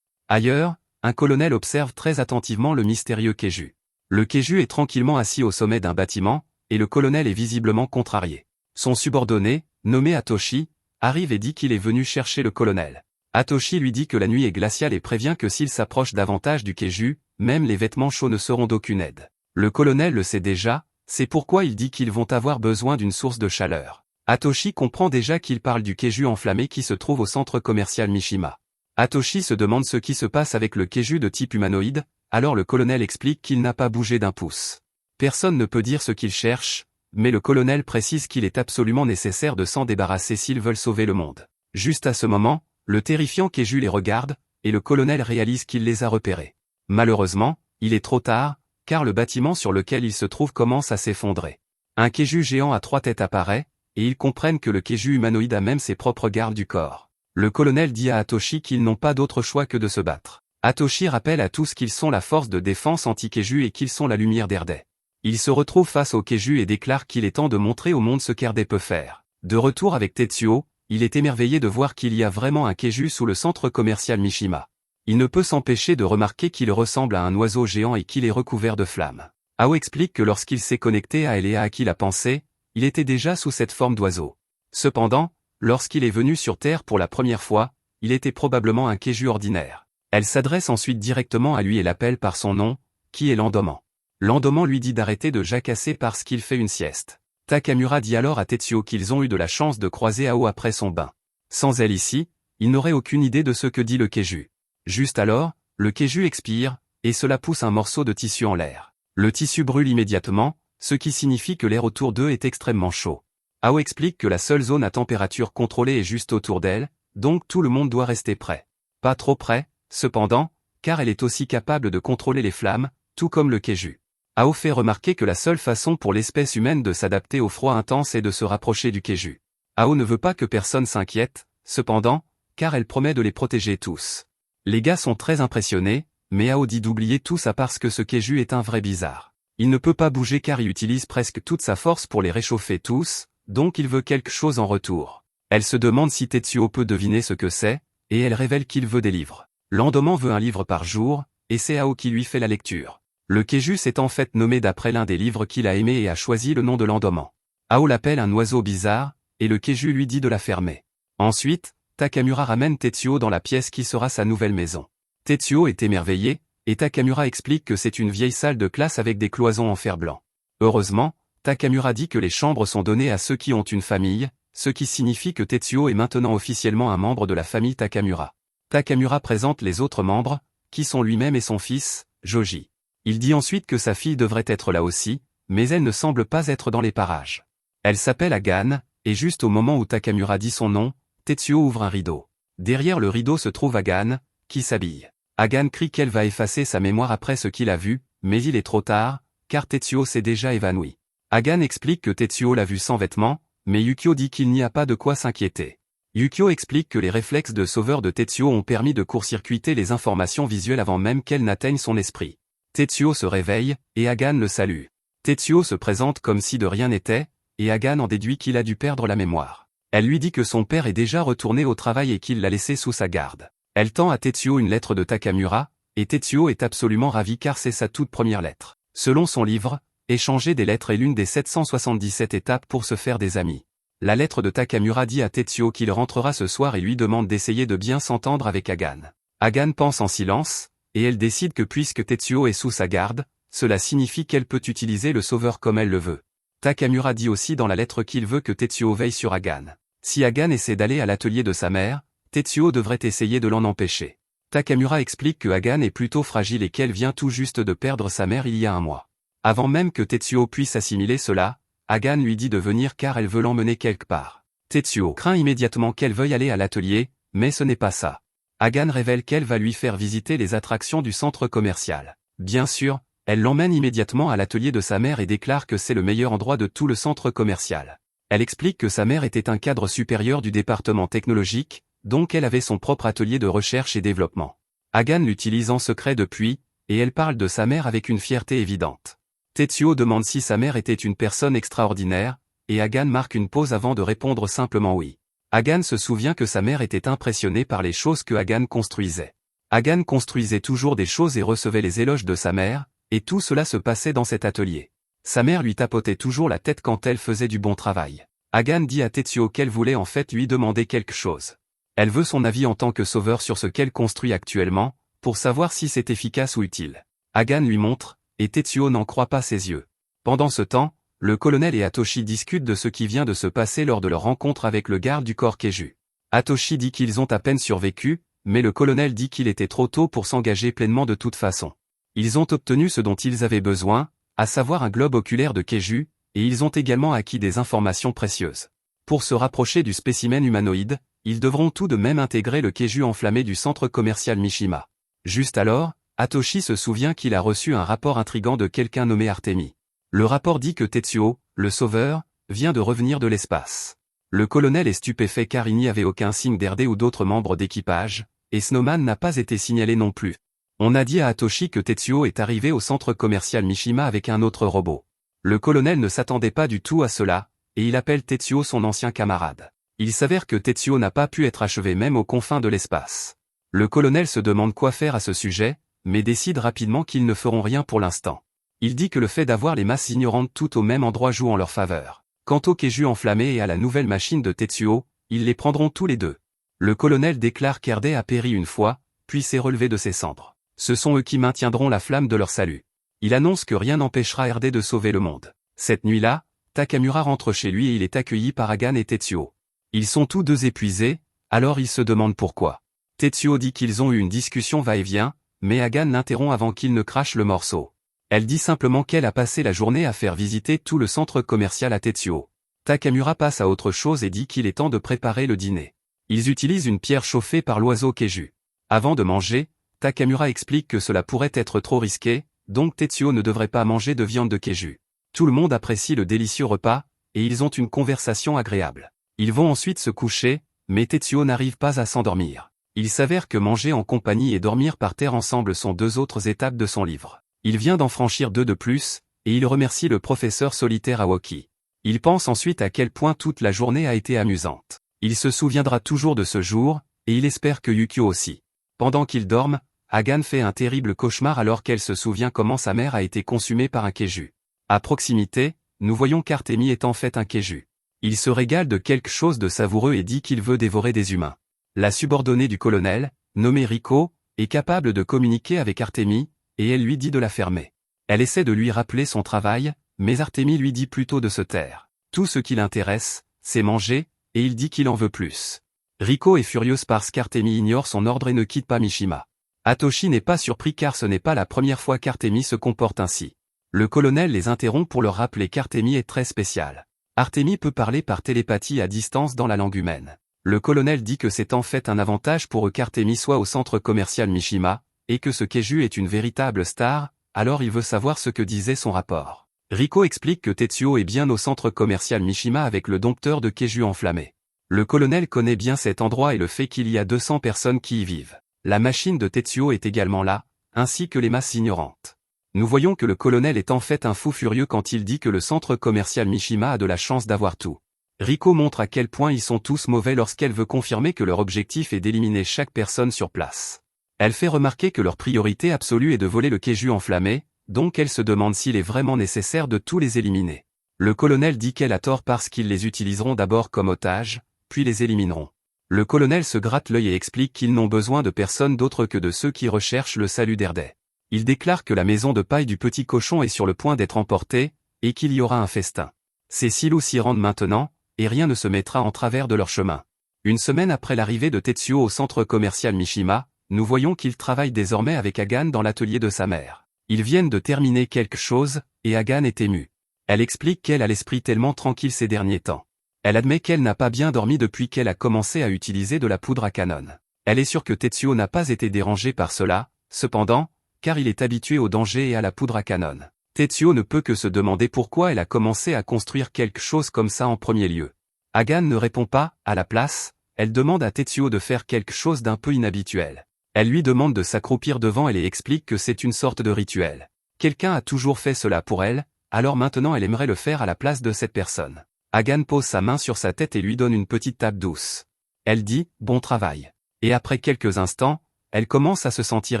Ailleurs, un colonel observe très attentivement le mystérieux keju. Le keju est tranquillement assis au sommet d'un bâtiment, et le colonel est visiblement contrarié. Son subordonné, nommé Atoshi, arrive et dit qu'il est venu chercher le colonel. Atoshi lui dit que la nuit est glaciale et prévient que s'il s'approche davantage du keju, même les vêtements chauds ne seront d'aucune aide. Le colonel le sait déjà, c'est pourquoi il dit qu'ils vont avoir besoin d'une source de chaleur. Atoshi comprend déjà qu'il parle du keju enflammé qui se trouve au centre commercial Mishima. Atoshi se demande ce qui se passe avec le keju de type humanoïde, alors le colonel explique qu'il n'a pas bougé d'un pouce. Personne ne peut dire ce qu'il cherche, mais le colonel précise qu'il est absolument nécessaire de s'en débarrasser s'ils veulent sauver le monde. Juste à ce moment, le terrifiant keju les regarde, et le colonel réalise qu'il les a repérés. Malheureusement, il est trop tard, car le bâtiment sur lequel il se trouve commence à s'effondrer. Un keju géant à 3 têtes apparaît, et ils comprennent que le keju humanoïde a même ses propres gardes du corps. Le colonel dit à Atoshi qu'ils n'ont pas d'autre choix que de se battre. Atoshi rappelle à tous qu'ils sont la force de défense anti-keju et qu'ils sont la lumière d'Erdai. Il se retrouve face au keju et déclare qu'il est temps de montrer au monde ce qu'Erdai peut faire. De retour avec Tetsuo, il est émerveillé de voir qu'il y a vraiment un keju sous le centre commercial Mishima. Il ne peut s'empêcher de remarquer qu'il ressemble à un oiseau géant et qu'il est recouvert de flammes. Ao explique que lorsqu'il s'est connecté à elle et à qui l'a pensé, il était déjà sous cette forme d'oiseau. Cependant, Lorsqu'il est venu sur Terre pour la première fois, il était probablement un Keiju ordinaire. Elle s'adresse ensuite directement à lui et l'appelle par son nom, qui est Landoman. Landoman lui dit d'arrêter de jacasser parce qu'il fait une sieste. Takamura dit alors à Tetsuo qu'ils ont eu de la chance de croiser Ao après son bain. Sans elle ici, il n'aurait aucune idée de ce que dit le Keiju. Juste alors, le Keiju expire, et cela pousse un morceau de tissu en l'air. Le tissu brûle immédiatement, ce qui signifie que l'air autour d'eux est extrêmement chaud. Ao explique que la seule zone à température contrôlée est juste autour d'elle, donc tout le monde doit rester prêt. Pas trop près, cependant, car elle est aussi capable de contrôler les flammes, tout comme le Keiju. Ao fait remarquer que la seule façon pour l'espèce humaine de s'adapter au froid intense est de se rapprocher du Keiju. Ao ne veut pas que personne s'inquiète, cependant, car elle promet de les protéger tous. Les gars sont très impressionnés, mais Ao dit d'oublier tout ça parce que ce Keiju est un vrai bizarre. Il ne peut pas bouger car il utilise presque toute sa force pour les réchauffer tous, donc il veut quelque chose en retour. Elle se demande si Tetsuo peut deviner ce que c'est, et elle révèle qu'il veut des livres. Landoman veut un livre par jour, et c'est Ao qui lui fait la lecture. Le Keiju s'est en fait nommé d'après l'un des livres qu'il a aimé et a choisi le nom de Landoman. Ao l'appelle un oiseau bizarre, et le Keiju lui dit de la fermer. Ensuite, Takamura ramène Tetsuo dans la pièce qui sera sa nouvelle maison. Tetsuo est émerveillé, et Takamura explique que c'est une vieille salle de classe avec des cloisons en fer blanc. Heureusement, Takamura dit que les chambres sont données à ceux qui ont une famille, ce qui signifie que Tetsuo est maintenant officiellement un membre de la famille Takamura. Takamura présente les autres membres, qui sont lui-même et son fils, Joji. Il dit ensuite que sa fille devrait être là aussi, mais elle ne semble pas être dans les parages. Elle s'appelle Agan, et juste au moment où Takamura dit son nom, Tetsuo ouvre un rideau. Derrière le rideau se trouve Agan, qui s'habille. Agan crie qu'elle va effacer sa mémoire après ce qu'il a vu, mais il est trop tard, car Tetsuo s'est déjà évanoui. Agan explique que Tetsuo l'a vu sans vêtements, mais Yukio dit qu'il n'y a pas de quoi s'inquiéter. Yukio explique que les réflexes de sauveur de Tetsuo ont permis de court-circuiter les informations visuelles avant même qu'elles n'atteignent son esprit. Tetsuo se réveille, et Agan le salue. Tetsuo se présente comme si de rien n'était, et Agan en déduit qu'il a dû perdre la mémoire. Elle lui dit que son père est déjà retourné au travail et qu'il l'a laissé sous sa garde. Elle tend à Tetsuo une lettre de Takamura, et Tetsuo est absolument ravi car c'est sa toute première lettre. Selon son livre, échanger des lettres est l'une des 777 étapes pour se faire des amis. La lettre de Takamura dit à Tetsuo qu'il rentrera ce soir et lui demande d'essayer de bien s'entendre avec Agan. Agan pense en silence, et elle décide que puisque Tetsuo est sous sa garde, cela signifie qu'elle peut utiliser le sauveur comme elle le veut. Takamura dit aussi dans la lettre qu'il veut que Tetsuo veille sur Agan. Si Agan essaie d'aller à l'atelier de sa mère, Tetsuo devrait essayer de l'en empêcher. Takamura explique que Agan est plutôt fragile et qu'elle vient tout juste de perdre sa mère il y a un mois. Avant même que Tetsuo puisse assimiler cela, Agan lui dit de venir car elle veut l'emmener quelque part. Tetsuo craint immédiatement qu'elle veuille aller à l'atelier, mais ce n'est pas ça. Agan révèle qu'elle va lui faire visiter les attractions du centre commercial. Bien sûr, elle l'emmène immédiatement à l'atelier de sa mère et déclare que c'est le meilleur endroit de tout le centre commercial. Elle explique que sa mère était un cadre supérieur du département technologique, donc elle avait son propre atelier de recherche et développement. Agan l'utilise en secret depuis, et elle parle de sa mère avec une fierté évidente. Tetsuo demande si sa mère était une personne extraordinaire, et Agan marque une pause avant de répondre simplement oui. Agan se souvient que sa mère était impressionnée par les choses que Agan construisait. Agan construisait toujours des choses et recevait les éloges de sa mère, et tout cela se passait dans cet atelier. Sa mère lui tapotait toujours la tête quand elle faisait du bon travail. Agan dit à Tetsuo qu'elle voulait en fait lui demander quelque chose. Elle veut son avis en tant que sauveur sur ce qu'elle construit actuellement, pour savoir si c'est efficace ou utile. Agan lui montre, et Tetsuo n'en croit pas ses yeux. Pendant ce temps, le colonel et Hatoshi discutent de ce qui vient de se passer lors de leur rencontre avec le garde du corps Keiju. Hatoshi dit qu'ils ont à peine survécu, mais le colonel dit qu'il était trop tôt pour s'engager pleinement de toute façon. Ils ont obtenu ce dont ils avaient besoin, à savoir un globe oculaire de Keiju, et ils ont également acquis des informations précieuses. Pour se rapprocher du spécimen humanoïde, ils devront tout de même intégrer le Keiju enflammé du centre commercial Mishima. Juste alors, Hatoshi se souvient qu'il a reçu un rapport intrigant de quelqu'un nommé Artemis. Le rapport dit que Tetsuo, le sauveur, vient de revenir de l'espace. Le colonel est stupéfait car il n'y avait aucun signe d'Erde ou d'autres membres d'équipage, et Snowman n'a pas été signalé non plus. On a dit à Hatoshi que Tetsuo est arrivé au centre commercial Mishima avec un autre robot. Le colonel ne s'attendait pas du tout à cela, et il appelle Tetsuo son ancien camarade. Il s'avère que Tetsuo n'a pas pu être achevé même aux confins de l'espace. Le colonel se demande quoi faire à ce sujet, mais décide rapidement qu'ils ne feront rien pour l'instant. Il dit que le fait d'avoir les masses ignorantes toutes au même endroit joue en leur faveur. Quant au Keiju enflammé et à la nouvelle machine de Tetsuo, ils les prendront tous les deux. Le colonel déclare qu'Erdet a péri une fois, puis s'est relevé de ses cendres. Ce sont eux qui maintiendront la flamme de leur salut. Il annonce que rien n'empêchera Erdet de sauver le monde. Cette nuit-là, Takamura rentre chez lui et il est accueilli par Hagan et Tetsuo. Ils sont tous deux épuisés, alors ils se demandent pourquoi. Tetsuo dit qu'ils ont eu une discussion va-et-vient, mais Hagan l'interrompt avant qu'il ne crache le morceau. Elle dit simplement qu'elle a passé la journée à faire visiter tout le centre commercial à Tetsuo. Takamura passe à autre chose et dit qu'il est temps de préparer le dîner. Ils utilisent une pierre chauffée par l'oiseau Keiju. Avant de manger, Takamura explique que cela pourrait être trop risqué, donc Tetsuo ne devrait pas manger de viande de Keiju. Tout le monde apprécie le délicieux repas, et ils ont une conversation agréable. Ils vont ensuite se coucher, mais Tetsuo n'arrive pas à s'endormir. Il s'avère que manger en compagnie et dormir par terre ensemble sont deux autres étapes de son livre. Il vient d'en franchir deux de plus, et il remercie le professeur solitaire Aoki. Il pense ensuite à quel point toute la journée a été amusante. Il se souviendra toujours de ce jour, et il espère que Yukio aussi. Pendant qu'ils dorment, Hagan fait un terrible cauchemar alors qu'elle se souvient comment sa mère a été consumée par un Keiju. À proximité, nous voyons qu'Artemi est en fait un Keiju. Il se régale de quelque chose de savoureux et dit qu'il veut dévorer des humains. La subordonnée du colonel, nommée Riko, est capable de communiquer avec Artemi, et elle lui dit de la fermer. Elle essaie de lui rappeler son travail, mais Artemi lui dit plutôt de se taire. Tout ce qui l'intéresse, c'est manger, et il dit qu'il en veut plus. Riko est furieuse parce qu'Artemi ignore son ordre et ne quitte pas Mishima. Hatoshi n'est pas surpris car ce n'est pas la première fois qu'Artemi se comporte ainsi. Le colonel les interrompt pour leur rappeler qu'Artemi est très spécial. Artemi peut parler par télépathie à distance dans la langue humaine. Le colonel dit que c'est en fait un avantage pour eux qu'Artemi soit au centre commercial Mishima, et que ce Keiju est une véritable star, alors il veut savoir ce que disait son rapport. Riko explique que Tetsuo est bien au centre commercial Mishima avec le dompteur de Keiju enflammé. Le colonel connaît bien cet endroit et le fait qu'il y a 200 personnes qui y vivent. La machine de Tetsuo est également là, ainsi que les masses ignorantes. Nous voyons que le colonel est en fait un fou furieux quand il dit que le centre commercial Mishima a de la chance d'avoir tout. Riko montre à quel point ils sont tous mauvais lorsqu'elle veut confirmer que leur objectif est d'éliminer chaque personne sur place. Elle fait remarquer que leur priorité absolue est de voler le Keiju enflammé, donc elle se demande s'il est vraiment nécessaire de tous les éliminer. Le colonel dit qu'elle a tort parce qu'ils les utiliseront d'abord comme otages, puis les élimineront. Le colonel se gratte l'œil et explique qu'ils n'ont besoin de personne d'autre que de ceux qui recherchent le salut d'Erdet. Il déclare que la maison de paille du petit cochon est sur le point d'être emportée, et qu'il y aura un festin. Ces silos s'y rendent maintenant, et rien ne se mettra en travers de leur chemin. Une semaine après l'arrivée de Tetsuo au centre commercial Mishima, nous voyons qu'il travaille désormais avec Hagan dans l'atelier de sa mère. Ils viennent de terminer quelque chose, et Hagan est émue. Elle explique qu'elle a l'esprit tellement tranquille ces derniers temps. Elle admet qu'elle n'a pas bien dormi depuis qu'elle a commencé à utiliser de la poudre à canon. Elle est sûre que Tetsuo n'a pas été dérangé par cela, cependant, car il est habitué au danger et à la poudre à canon. Tetsuo ne peut que se demander pourquoi elle a commencé à construire quelque chose comme ça en premier lieu. Hagan ne répond pas, à la place, elle demande à Tetsuo de faire quelque chose d'un peu inhabituel. Elle lui demande de s'accroupir devant elle et explique que c'est une sorte de rituel. Quelqu'un a toujours fait cela pour elle, alors maintenant elle aimerait le faire à la place de cette personne. Hagan pose sa main sur sa tête et lui donne une petite tape douce. Elle dit « Bon travail ». Et après quelques instants, elle commence à se sentir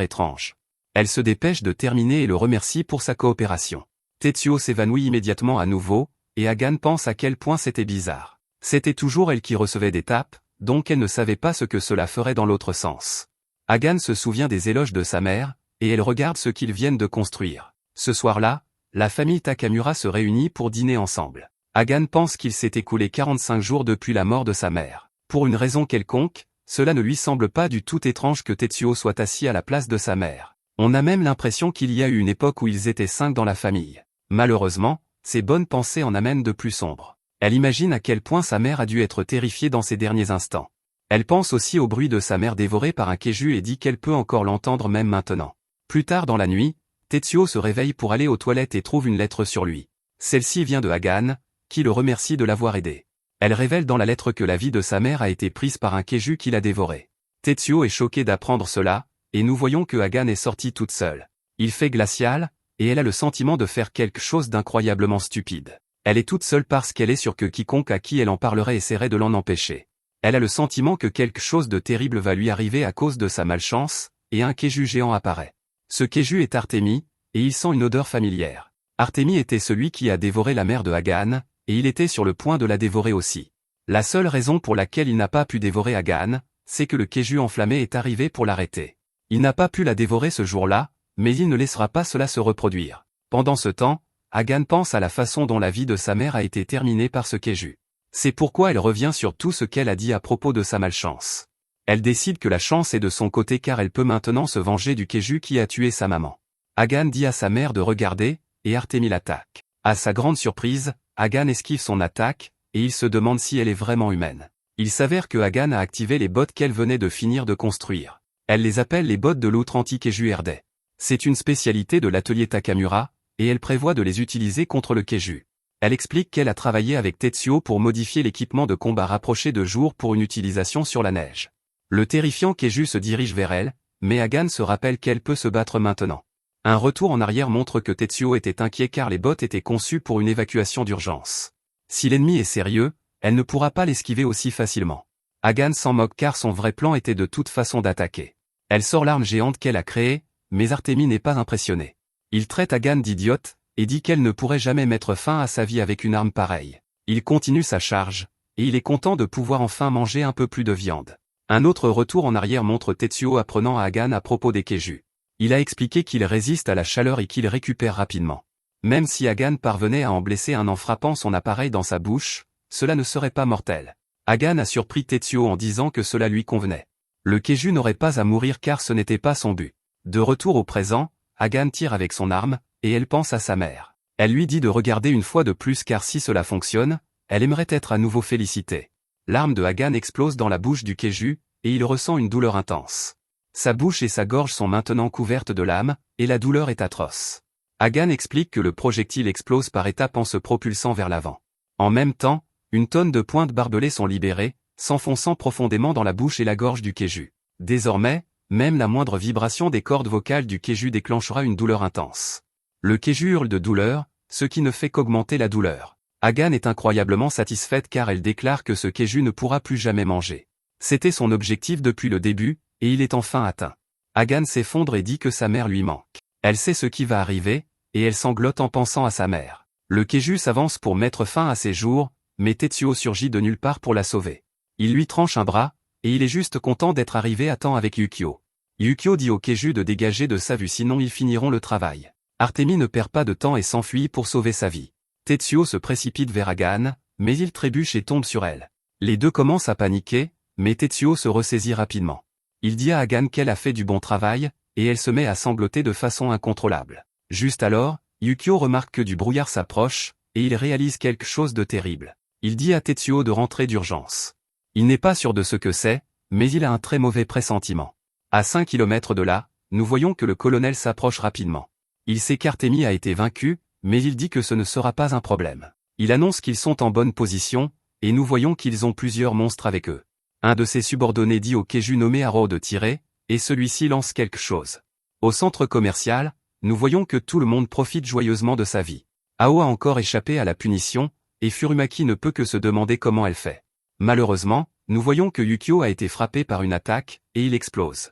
étrange. Elle se dépêche de terminer et le remercie pour sa coopération. Tetsuo s'évanouit immédiatement à nouveau, et Hagan pense à quel point c'était bizarre. C'était toujours elle qui recevait des tapes, donc elle ne savait pas ce que cela ferait dans l'autre sens. Hagan se souvient des éloges de sa mère, et elle regarde ce qu'ils viennent de construire. Ce soir-là, la famille Takamura se réunit pour dîner ensemble. Hagan pense qu'il s'est écoulé 45 jours depuis la mort de sa mère. Pour une raison quelconque, cela ne lui semble pas du tout étrange que Tetsuo soit assis à la place de sa mère. On a même l'impression qu'il y a eu une époque où ils étaient 5 dans la famille. Malheureusement, ses bonnes pensées en amènent de plus sombres. Elle imagine à quel point sa mère a dû être terrifiée dans ces derniers instants. Elle pense aussi au bruit de sa mère dévorée par un Keiju et dit qu'elle peut encore l'entendre même maintenant. Plus tard dans la nuit, Tetsuo se réveille pour aller aux toilettes et trouve une lettre sur lui. Celle-ci vient de Hagan, qui le remercie de l'avoir aidé. Elle révèle dans la lettre que la vie de sa mère a été prise par un Keiju qui l'a dévoré. Tetsuo est choqué d'apprendre cela, et nous voyons que Hagan est sortie toute seule. Il fait glacial, et elle a le sentiment de faire quelque chose d'incroyablement stupide. Elle est toute seule parce qu'elle est sûre que quiconque à qui elle en parlerait essaierait de l'en empêcher. Elle a le sentiment que quelque chose de terrible va lui arriver à cause de sa malchance, et un Keiju géant apparaît. Ce Keiju est Artemi, et il sent une odeur familière. Artemi était celui qui a dévoré la mère de Hagan, et il était sur le point de la dévorer aussi. La seule raison pour laquelle il n'a pas pu dévorer Hagan, c'est que le Keju enflammé est arrivé pour l'arrêter. Il n'a pas pu la dévorer ce jour-là, mais il ne laissera pas cela se reproduire. Pendant ce temps, Hagan pense à la façon dont la vie de sa mère a été terminée par ce Keju. C'est pourquoi elle revient sur tout ce qu'elle a dit à propos de sa malchance. Elle décide que la chance est de son côté car elle peut maintenant se venger du Keju qui a tué sa maman. Hagan dit à sa mère de regarder, et Artemis l'attaque. À sa grande surprise, Hagan esquive son attaque, et il se demande si elle est vraiment humaine. Il s'avère que Hagan a activé les bottes qu'elle venait de finir de construire. Elle les appelle les bottes de l'outre anti-Keju Erde. C'est une spécialité de l'atelier Takamura, et elle prévoit de les utiliser contre le Keju. Elle explique qu'elle a travaillé avec Tetsuo pour modifier l'équipement de combat rapproché de jour pour une utilisation sur la neige. Le terrifiant Keju se dirige vers elle, mais Hagan se rappelle qu'elle peut se battre maintenant. Un retour en arrière montre que Tetsuo était inquiet car les bottes étaient conçues pour une évacuation d'urgence. Si l'ennemi est sérieux, elle ne pourra pas l'esquiver aussi facilement. Hagan s'en moque car son vrai plan était de toute façon d'attaquer. Elle sort l'arme géante qu'elle a créée, mais Artemis n'est pas impressionné. Il traite Hagan d'idiote, et dit qu'elle ne pourrait jamais mettre fin à sa vie avec une arme pareille. Il continue sa charge, et il est content de pouvoir enfin manger un peu plus de viande. Un autre retour en arrière montre Tetsuo apprenant à Hagan à propos des Keju. Il a expliqué qu'il résiste à la chaleur et qu'il récupère rapidement. Même si Hagan parvenait à en blesser un en frappant son appareil dans sa bouche, cela ne serait pas mortel. Hagan a surpris Tetsuo en disant que cela lui convenait. Le Keju n'aurait pas à mourir car ce n'était pas son but. De retour au présent, Hagan tire avec son arme, et elle pense à sa mère. Elle lui dit de regarder une fois de plus car si cela fonctionne, elle aimerait être à nouveau félicitée. L'arme de Hagan explose dans la bouche du Keju, et il ressent une douleur intense. Sa bouche et sa gorge sont maintenant couvertes de lame, et la douleur est atroce. Hagan explique que le projectile explose par étapes en se propulsant vers l'avant. En même temps, une tonne de pointes barbelées sont libérées, s'enfonçant profondément dans la bouche et la gorge du Keju. Désormais, même la moindre vibration des cordes vocales du Keju déclenchera une douleur intense. Le Keju hurle de douleur, ce qui ne fait qu'augmenter la douleur. Hagan est incroyablement satisfaite car elle déclare que ce Keju ne pourra plus jamais manger. C'était son objectif depuis le début, et il est enfin atteint. Hagan s'effondre et dit que sa mère lui manque. Elle sait ce qui va arriver, et elle sanglote en pensant à sa mère. Le Keju s'avance pour mettre fin à ses jours, mais Tetsuo surgit de nulle part pour la sauver. Il lui tranche un bras, et il est juste content d'être arrivé à temps avec Yukio. Yukio dit au Keju de dégager de sa vue sinon ils finiront le travail. Artemis ne perd pas de temps et s'enfuit pour sauver sa vie. Tetsuo se précipite vers Hagan, mais il trébuche et tombe sur elle. Les deux commencent à paniquer, mais Tetsuo se ressaisit rapidement. Il dit à Hagan qu'elle a fait du bon travail, et elle se met à sangloter de façon incontrôlable. Juste alors, Yukio remarque que du brouillard s'approche, et il réalise quelque chose de terrible. Il dit à Tetsuo de rentrer d'urgence. Il n'est pas sûr de ce que c'est, mais il a un très mauvais pressentiment. À 5 km de là, nous voyons que le colonel s'approche rapidement. Il sait qu'Artemis a été vaincu, mais il dit que ce ne sera pas un problème. Il annonce qu'ils sont en bonne position, et nous voyons qu'ils ont plusieurs monstres avec eux. Un de ses subordonnés dit au Keju nommé Haro de tirer, et celui-ci lance quelque chose. Au centre commercial, nous voyons que tout le monde profite joyeusement de sa vie. Ao a encore échappé à la punition, et Furumaki ne peut que se demander comment elle fait. Malheureusement, nous voyons que Yukio a été frappé par une attaque, et il explose.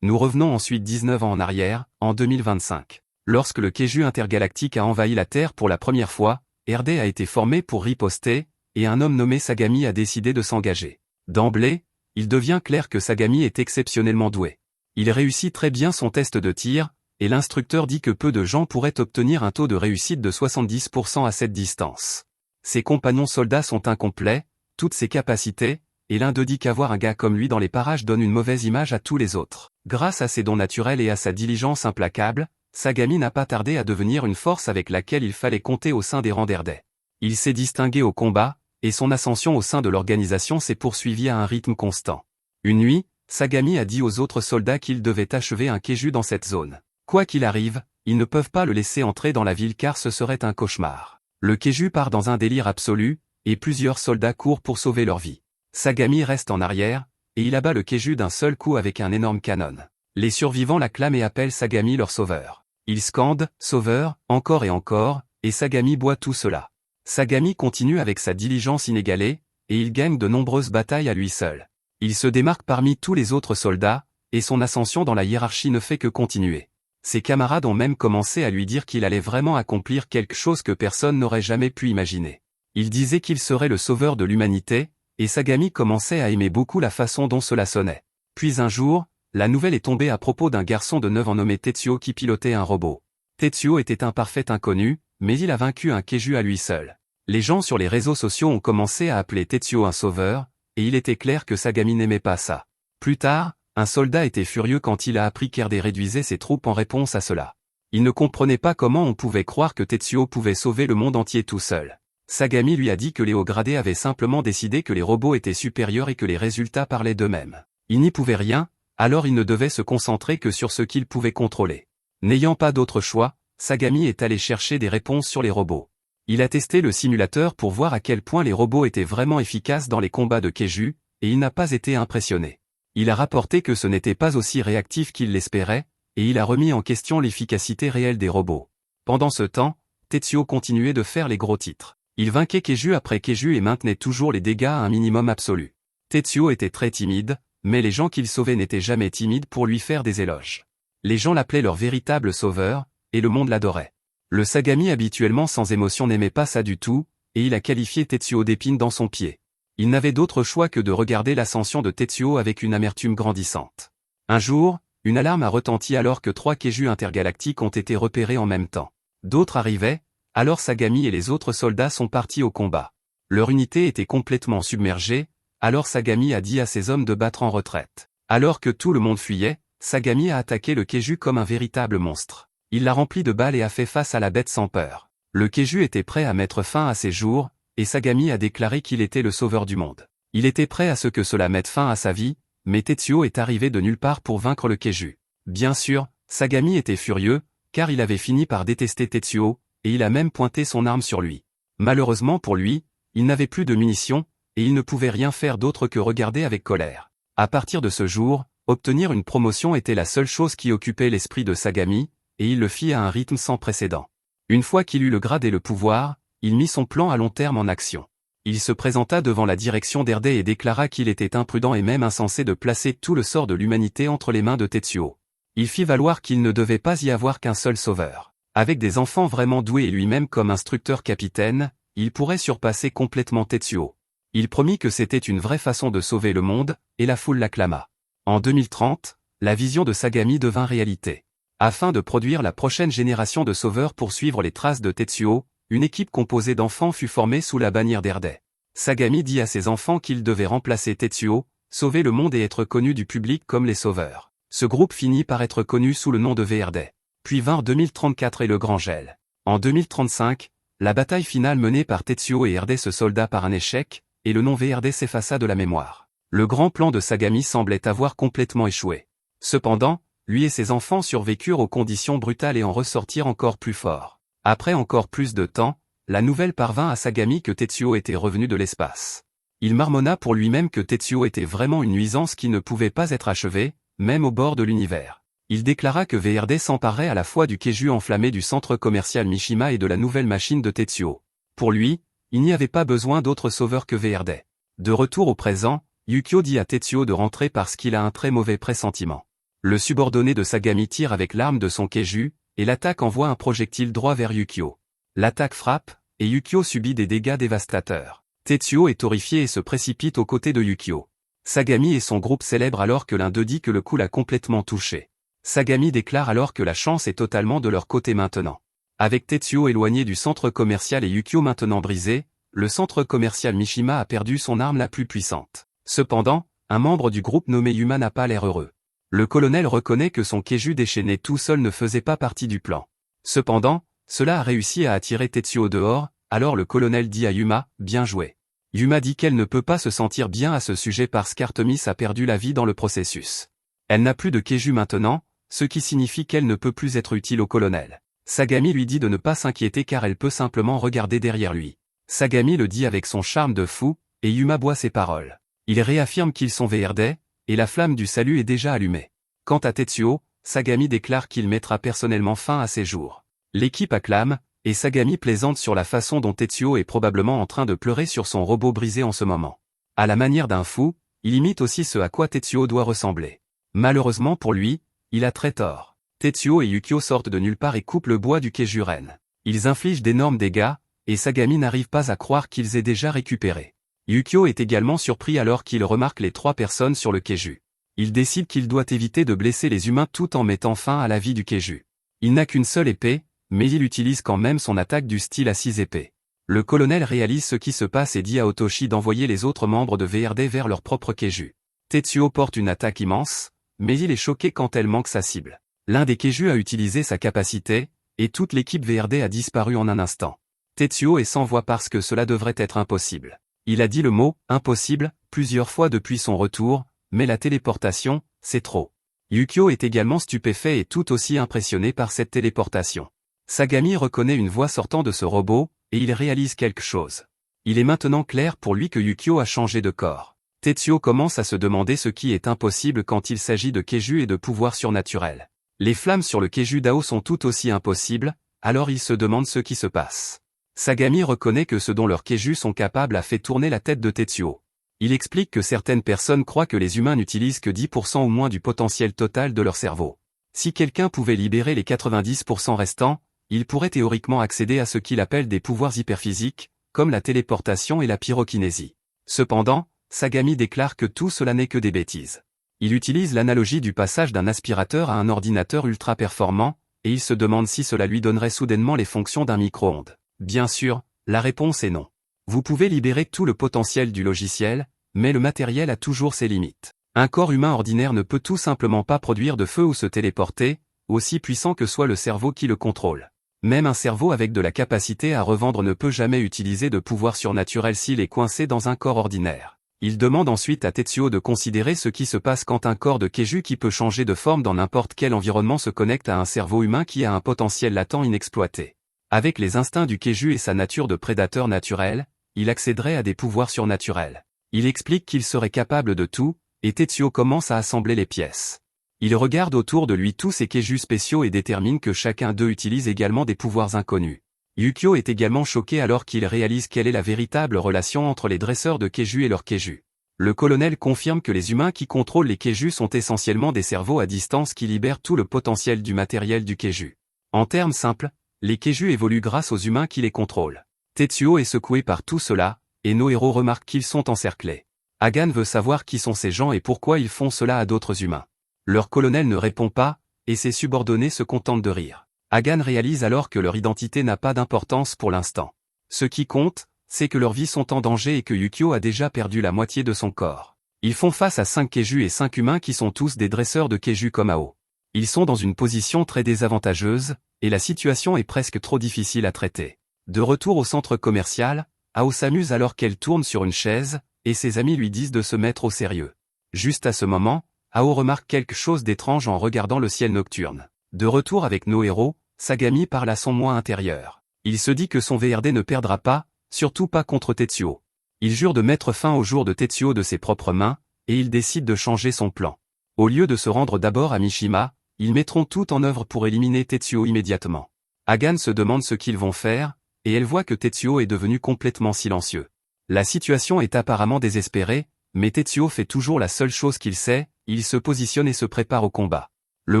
Nous revenons ensuite 19 ans en arrière, en 2025. Lorsque le Keju intergalactique a envahi la Terre pour la première fois, RD a été formé pour riposter, et un homme nommé Sagami a décidé de s'engager. D'emblée, il devient clair que Sagami est exceptionnellement doué. Il réussit très bien son test de tir, et l'instructeur dit que peu de gens pourraient obtenir un taux de réussite de 70% à cette distance. Ses compagnons soldats sont incomplets, toutes ses capacités, et l'un d'eux dit qu'avoir un gars comme lui dans les parages donne une mauvaise image à tous les autres. Grâce à ses dons naturels et à sa diligence implacable, Sagami n'a pas tardé à devenir une force avec laquelle il fallait compter au sein des rangs d'Erde. Il s'est distingué au combat, et son ascension au sein de l'organisation s'est poursuivie à un rythme constant. Une nuit, Sagami a dit aux autres soldats qu'ils devaient achever un Keju dans cette zone. Quoi qu'il arrive, ils ne peuvent pas le laisser entrer dans la ville car ce serait un cauchemar. Le Keju part dans un délire absolu, et plusieurs soldats courent pour sauver leur vie. Sagami reste en arrière, et il abat le Keju d'un seul coup avec un énorme canon. Les survivants l'acclament et appellent Sagami leur sauveur. Ils scandent « Sauveur » encore, et Sagami boit tout cela. Sagami continue avec sa diligence inégalée, et il gagne de nombreuses batailles à lui seul. Il se démarque parmi tous les autres soldats, et son ascension dans la hiérarchie ne fait que continuer. Ses camarades ont même commencé à lui dire qu'il allait vraiment accomplir quelque chose que personne n'aurait jamais pu imaginer. Il disait qu'il serait le sauveur de l'humanité, et Sagami commençait à aimer beaucoup la façon dont cela sonnait. Puis un jour, la nouvelle est tombée à propos d'un garçon de 9 ans nommé Tetsuo qui pilotait un robot. Tetsuo était un parfait inconnu, mais il a vaincu un Keiju à lui seul. Les gens sur les réseaux sociaux ont commencé à appeler Tetsuo un sauveur, et il était clair que Sagami n'aimait pas ça. Plus tard, un soldat était furieux quand il a appris qu'Erde réduisait ses troupes en réponse à cela. Il ne comprenait pas comment on pouvait croire que Tetsuo pouvait sauver le monde entier tout seul. Sagami lui a dit que les hauts gradés avaient simplement décidé que les robots étaient supérieurs et que les résultats parlaient d'eux-mêmes. Il n'y pouvait rien, alors il ne devait se concentrer que sur ce qu'il pouvait contrôler. N'ayant pas d'autre choix, Sagami est allé chercher des réponses sur les robots. Il a testé le simulateur pour voir à quel point les robots étaient vraiment efficaces dans les combats de Keiju, et il n'a pas été impressionné. Il a rapporté que ce n'était pas aussi réactif qu'il l'espérait, et il a remis en question l'efficacité réelle des robots. Pendant ce temps, Tetsuo continuait de faire les gros titres. Il vainquait Keiju après Keiju et maintenait toujours les dégâts à un minimum absolu. Tetsuo était très timide, mais les gens qu'il sauvait n'étaient jamais timides pour lui faire des éloges. Les gens l'appelaient leur véritable sauveur, et le monde l'adorait. Le Sagami habituellement sans émotion n'aimait pas ça du tout, et il a qualifié Tetsuo d'épine dans son pied. Il n'avait d'autre choix que de regarder l'ascension de Tetsuo avec une amertume grandissante. Un jour, une alarme a retenti alors que 3 Keiju intergalactiques ont été repérés en même temps. D'autres arrivaient, alors Sagami et les autres soldats sont partis au combat. Leur unité était complètement submergée, alors Sagami a dit à ses hommes de battre en retraite. Alors que tout le monde fuyait, Sagami a attaqué le Keiju comme un véritable monstre. Il l'a rempli de balles et a fait face à la bête sans peur. Le Keiju était prêt à mettre fin à ses jours, et Sagami a déclaré qu'il était le sauveur du monde. Il était prêt à ce que cela mette fin à sa vie, mais Tetsuo est arrivé de nulle part pour vaincre le Keiju. Bien sûr, Sagami était furieux, car il avait fini par détester Tetsuo, et il a même pointé son arme sur lui. Malheureusement pour lui, il n'avait plus de munitions, et il ne pouvait rien faire d'autre que regarder avec colère. À partir de ce jour, obtenir une promotion était la seule chose qui occupait l'esprit de Sagami, et il le fit à un rythme sans précédent. Une fois qu'il eut le grade et le pouvoir, il mit son plan à long terme en action. Il se présenta devant la direction d'Erde et déclara qu'il était imprudent et même insensé de placer tout le sort de l'humanité entre les mains de Tetsuo. Il fit valoir qu'il ne devait pas y avoir qu'un seul sauveur. Avec des enfants vraiment doués et lui-même comme instructeur capitaine, il pourrait surpasser complètement Tetsuo. Il promit que c'était une vraie façon de sauver le monde, et la foule l'acclama. En 2030, la vision de Sagami devint réalité. Afin de produire la prochaine génération de sauveurs pour suivre les traces de Tetsuo, une équipe composée d'enfants fut formée sous la bannière d'Erde. Sagami dit à ses enfants qu'ils devaient remplacer Tetsuo, sauver le monde et être connus du public comme les sauveurs. Ce groupe finit par être connu sous le nom de VRD. Puis vint 2034 et le grand gel. En 2035, la bataille finale menée par Tetsuo et RD se solda par un échec, et le nom VRD s'effaça de la mémoire. Le grand plan de Sagami semblait avoir complètement échoué. Cependant, lui et ses enfants survécurent aux conditions brutales et en ressortirent encore plus forts. Après encore plus de temps, la nouvelle parvint à Sagami que Tetsuo était revenu de l'espace. Il marmonna pour lui-même que Tetsuo était vraiment une nuisance qui ne pouvait pas être achevée, même au bord de l'univers. Il déclara que VRD s'emparait à la fois du Keiju enflammé du centre commercial Mishima et de la nouvelle machine de Tetsuo. Pour lui, il n'y avait pas besoin d'autre sauveur que VRD. De retour au présent, Yukio dit à Tetsuo de rentrer parce qu'il a un très mauvais pressentiment. Le subordonné de Sagami tire avec l'arme de son Keiju, et l'attaque envoie un projectile droit vers Yukio. L'attaque frappe, et Yukio subit des dégâts dévastateurs. Tetsuo est horrifié et se précipite aux côtés de Yukio. Sagami et son groupe célèbrent alors que l'un d'eux dit que le coup l'a complètement touché. Sagami déclare alors que la chance est totalement de leur côté maintenant. Avec Tetsuo éloigné du centre commercial et Yukio maintenant brisé, le centre commercial Mishima a perdu son arme la plus puissante. Cependant, un membre du groupe nommé Yuma n'a pas l'air heureux. Le colonel reconnaît que son Keiju déchaîné tout seul ne faisait pas partie du plan. Cependant, cela a réussi à attirer Tetsuo dehors, alors le colonel dit à Yuma, « Bien joué ». Yuma dit qu'elle ne peut pas se sentir bien à ce sujet parce qu'Artemis a perdu la vie dans le processus. Elle n'a plus de Keiju maintenant, ce qui signifie qu'elle ne peut plus être utile au colonel. Sagami lui dit de ne pas s'inquiéter car elle peut simplement regarder derrière lui. Sagami le dit avec son charme de fou, et Yuma boit ses paroles. Il réaffirme qu'ils sont VRD, et la flamme du salut est déjà allumée. Quant à Tetsuo, Sagami déclare qu'il mettra personnellement fin à ses jours. L'équipe acclame, et Sagami plaisante sur la façon dont Tetsuo est probablement en train de pleurer sur son robot brisé en ce moment. À la manière d'un fou, il imite aussi ce à quoi Tetsuo doit ressembler. Malheureusement pour lui, il a très tort. Tetsuo et Yukio sortent de nulle part et coupent le bois du Keiju-ren. Ils infligent d'énormes dégâts, et Sagami n'arrive pas à croire qu'ils aient déjà récupéré. Yukio est également surpris alors qu'il remarque les 3 personnes sur le Keiju. Il décide qu'il doit éviter de blesser les humains tout en mettant fin à la vie du Keiju. Il n'a qu'une seule épée, mais il utilise quand même son attaque du style à 6 épées. Le colonel réalise ce qui se passe et dit à Otoshi d'envoyer les autres membres de VRD vers leur propre Keiju. Tetsuo porte une attaque immense, mais il est choqué quand elle manque sa cible. L'un des Keiju a utilisé sa capacité, et toute l'équipe VRD a disparu en un instant. Tetsuo est sans voix parce que cela devrait être impossible. Il a dit le mot « impossible » plusieurs fois depuis son retour, mais la téléportation, c'est trop. Yukio est également stupéfait et tout aussi impressionné par cette téléportation. Sagami reconnaît une voix sortant de ce robot, et il réalise quelque chose. Il est maintenant clair pour lui que Yukio a changé de corps. Tetsuo commence à se demander ce qui est impossible quand il s'agit de Keiju et de pouvoirs surnaturels. Les flammes sur le Keiju Dao sont tout aussi impossibles, alors il se demande ce qui se passe. Sagami reconnaît que ce dont leurs Keiju sont capables a fait tourner la tête de Tetsuo. Il explique que certaines personnes croient que les humains n'utilisent que 10% ou moins du potentiel total de leur cerveau. Si quelqu'un pouvait libérer les 90% restants, il pourrait théoriquement accéder à ce qu'il appelle des pouvoirs hyperphysiques, comme la téléportation et la pyrokinésie. Cependant, Sagami déclare que tout cela n'est que des bêtises. Il utilise l'analogie du passage d'un aspirateur à un ordinateur ultra performant, et il se demande si cela lui donnerait soudainement les fonctions d'un micro-ondes. Bien sûr, la réponse est non. Vous pouvez libérer tout le potentiel du logiciel, mais le matériel a toujours ses limites. Un corps humain ordinaire ne peut tout simplement pas produire de feu ou se téléporter, aussi puissant que soit le cerveau qui le contrôle. Même un cerveau avec de la capacité à revendre ne peut jamais utiliser de pouvoir surnaturel s'il est coincé dans un corps ordinaire. Il demande ensuite à Tetsuo de considérer ce qui se passe quand un corps de Keiju qui peut changer de forme dans n'importe quel environnement se connecte à un cerveau humain qui a un potentiel latent inexploité. Avec les instincts du Keiju et sa nature de prédateur naturel, il accéderait à des pouvoirs surnaturels. Il explique qu'il serait capable de tout, et Tetsuo commence à assembler les pièces. Il regarde autour de lui tous ces Keiju spéciaux et détermine que chacun d'eux utilise également des pouvoirs inconnus. Yukio est également choqué alors qu'il réalise quelle est la véritable relation entre les dresseurs de Keiju et leurs Keiju. Le colonel confirme que les humains qui contrôlent les Keiju sont essentiellement des cerveaux à distance qui libèrent tout le potentiel du matériel du Keiju. En termes simples, les Keiju évoluent grâce aux humains qui les contrôlent. Tetsuo est secoué par tout cela, et nos héros remarquent qu'ils sont encerclés. Hagan veut savoir qui sont ces gens et pourquoi ils font cela à d'autres humains. Leur colonel ne répond pas, et ses subordonnés se contentent de rire. Hagan réalise alors que leur identité n'a pas d'importance pour l'instant. Ce qui compte, c'est que leurs vies sont en danger et que Yukio a déjà perdu la moitié de son corps. Ils font face à 5 Keiju et 5 humains qui sont tous des dresseurs de Keiju comme Ao. Ils sont dans une position très désavantageuse, et la situation est presque trop difficile à traiter. De retour au centre commercial, Ao s'amuse alors qu'elle tourne sur une chaise, et ses amis lui disent de se mettre au sérieux. Juste à ce moment, Ao remarque quelque chose d'étrange en regardant le ciel nocturne. De retour avec nos héros, Sagami parle à son moi intérieur. Il se dit que son VRD ne perdra pas, surtout pas contre Tetsuo. Il jure de mettre fin au jour de Tetsuo de ses propres mains, et il décide de changer son plan. Au lieu de se rendre d'abord à Mishima, ils mettront tout en œuvre pour éliminer Tetsuo immédiatement. Hagan se demande ce qu'ils vont faire, et elle voit que Tetsuo est devenu complètement silencieux. La situation est apparemment désespérée, mais Tetsuo fait toujours la seule chose qu'il sait, il se positionne et se prépare au combat. Le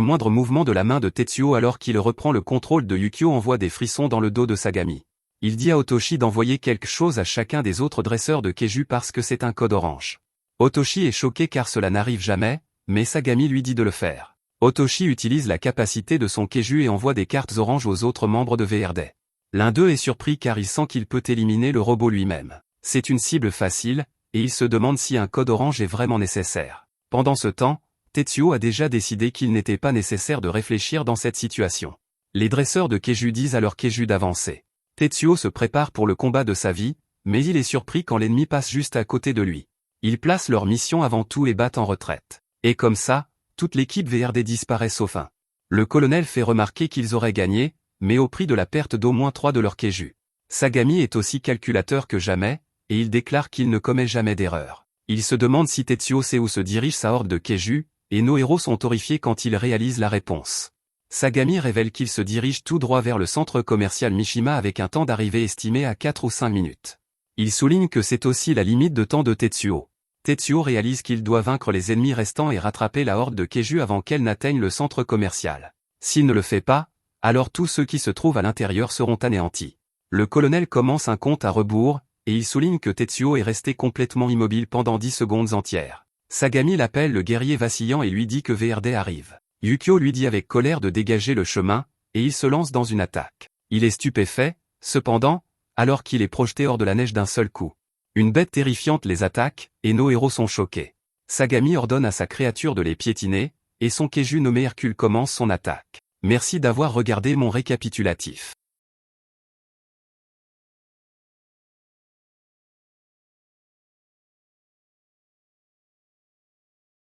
moindre mouvement de la main de Tetsuo alors qu'il reprend le contrôle de Yukio envoie des frissons dans le dos de Sagami. Il dit à Otoshi d'envoyer quelque chose à chacun des autres dresseurs de Keiju parce que c'est un code orange. Otoshi est choqué car cela n'arrive jamais, mais Sagami lui dit de le faire. Otoshi utilise la capacité de son Keiju et envoie des cartes oranges aux autres membres de VRD. L'un d'eux est surpris car il sent qu'il peut éliminer le robot lui-même. C'est une cible facile, et il se demande si un code orange est vraiment nécessaire. Pendant ce temps, Tetsuo a déjà décidé qu'il n'était pas nécessaire de réfléchir dans cette situation. Les dresseurs de Keiju disent à leur Keiju d'avancer. Tetsuo se prépare pour le combat de sa vie, mais il est surpris quand l'ennemi passe juste à côté de lui. Ils placent leur mission avant tout et battent en retraite. Et comme ça, toute l'équipe VRD disparaît sauf un. Le colonel fait remarquer qu'ils auraient gagné, mais au prix de la perte d'au moins 3 de leurs Keiju. Sagami est aussi calculateur que jamais, et il déclare qu'il ne commet jamais d'erreur. Il se demande si Tetsuo sait où se dirige sa horde de Keiju, et nos héros sont horrifiés quand ils réalisent la réponse. Sagami révèle qu'il se dirige tout droit vers le centre commercial Mishima avec un temps d'arrivée estimé à 4 ou 5 minutes. Il souligne que c'est aussi la limite de temps de Tetsuo. Tetsuo réalise qu'il doit vaincre les ennemis restants et rattraper la horde de Keiju avant qu'elle n'atteigne le centre commercial. S'il ne le fait pas, alors tous ceux qui se trouvent à l'intérieur seront anéantis. Le colonel commence un compte à rebours, et il souligne que Tetsuo est resté complètement immobile pendant 10 secondes entières. Sagami l'appelle le guerrier vacillant et lui dit que VRD arrive. Yukio lui dit avec colère de dégager le chemin, et il se lance dans une attaque. Il est stupéfait, cependant, alors qu'il est projeté hors de la neige d'un seul coup. Une bête terrifiante les attaque, et nos héros sont choqués. Sagami ordonne à sa créature de les piétiner, et son Keiju nommé Hercule commence son attaque. Merci d'avoir regardé mon récapitulatif.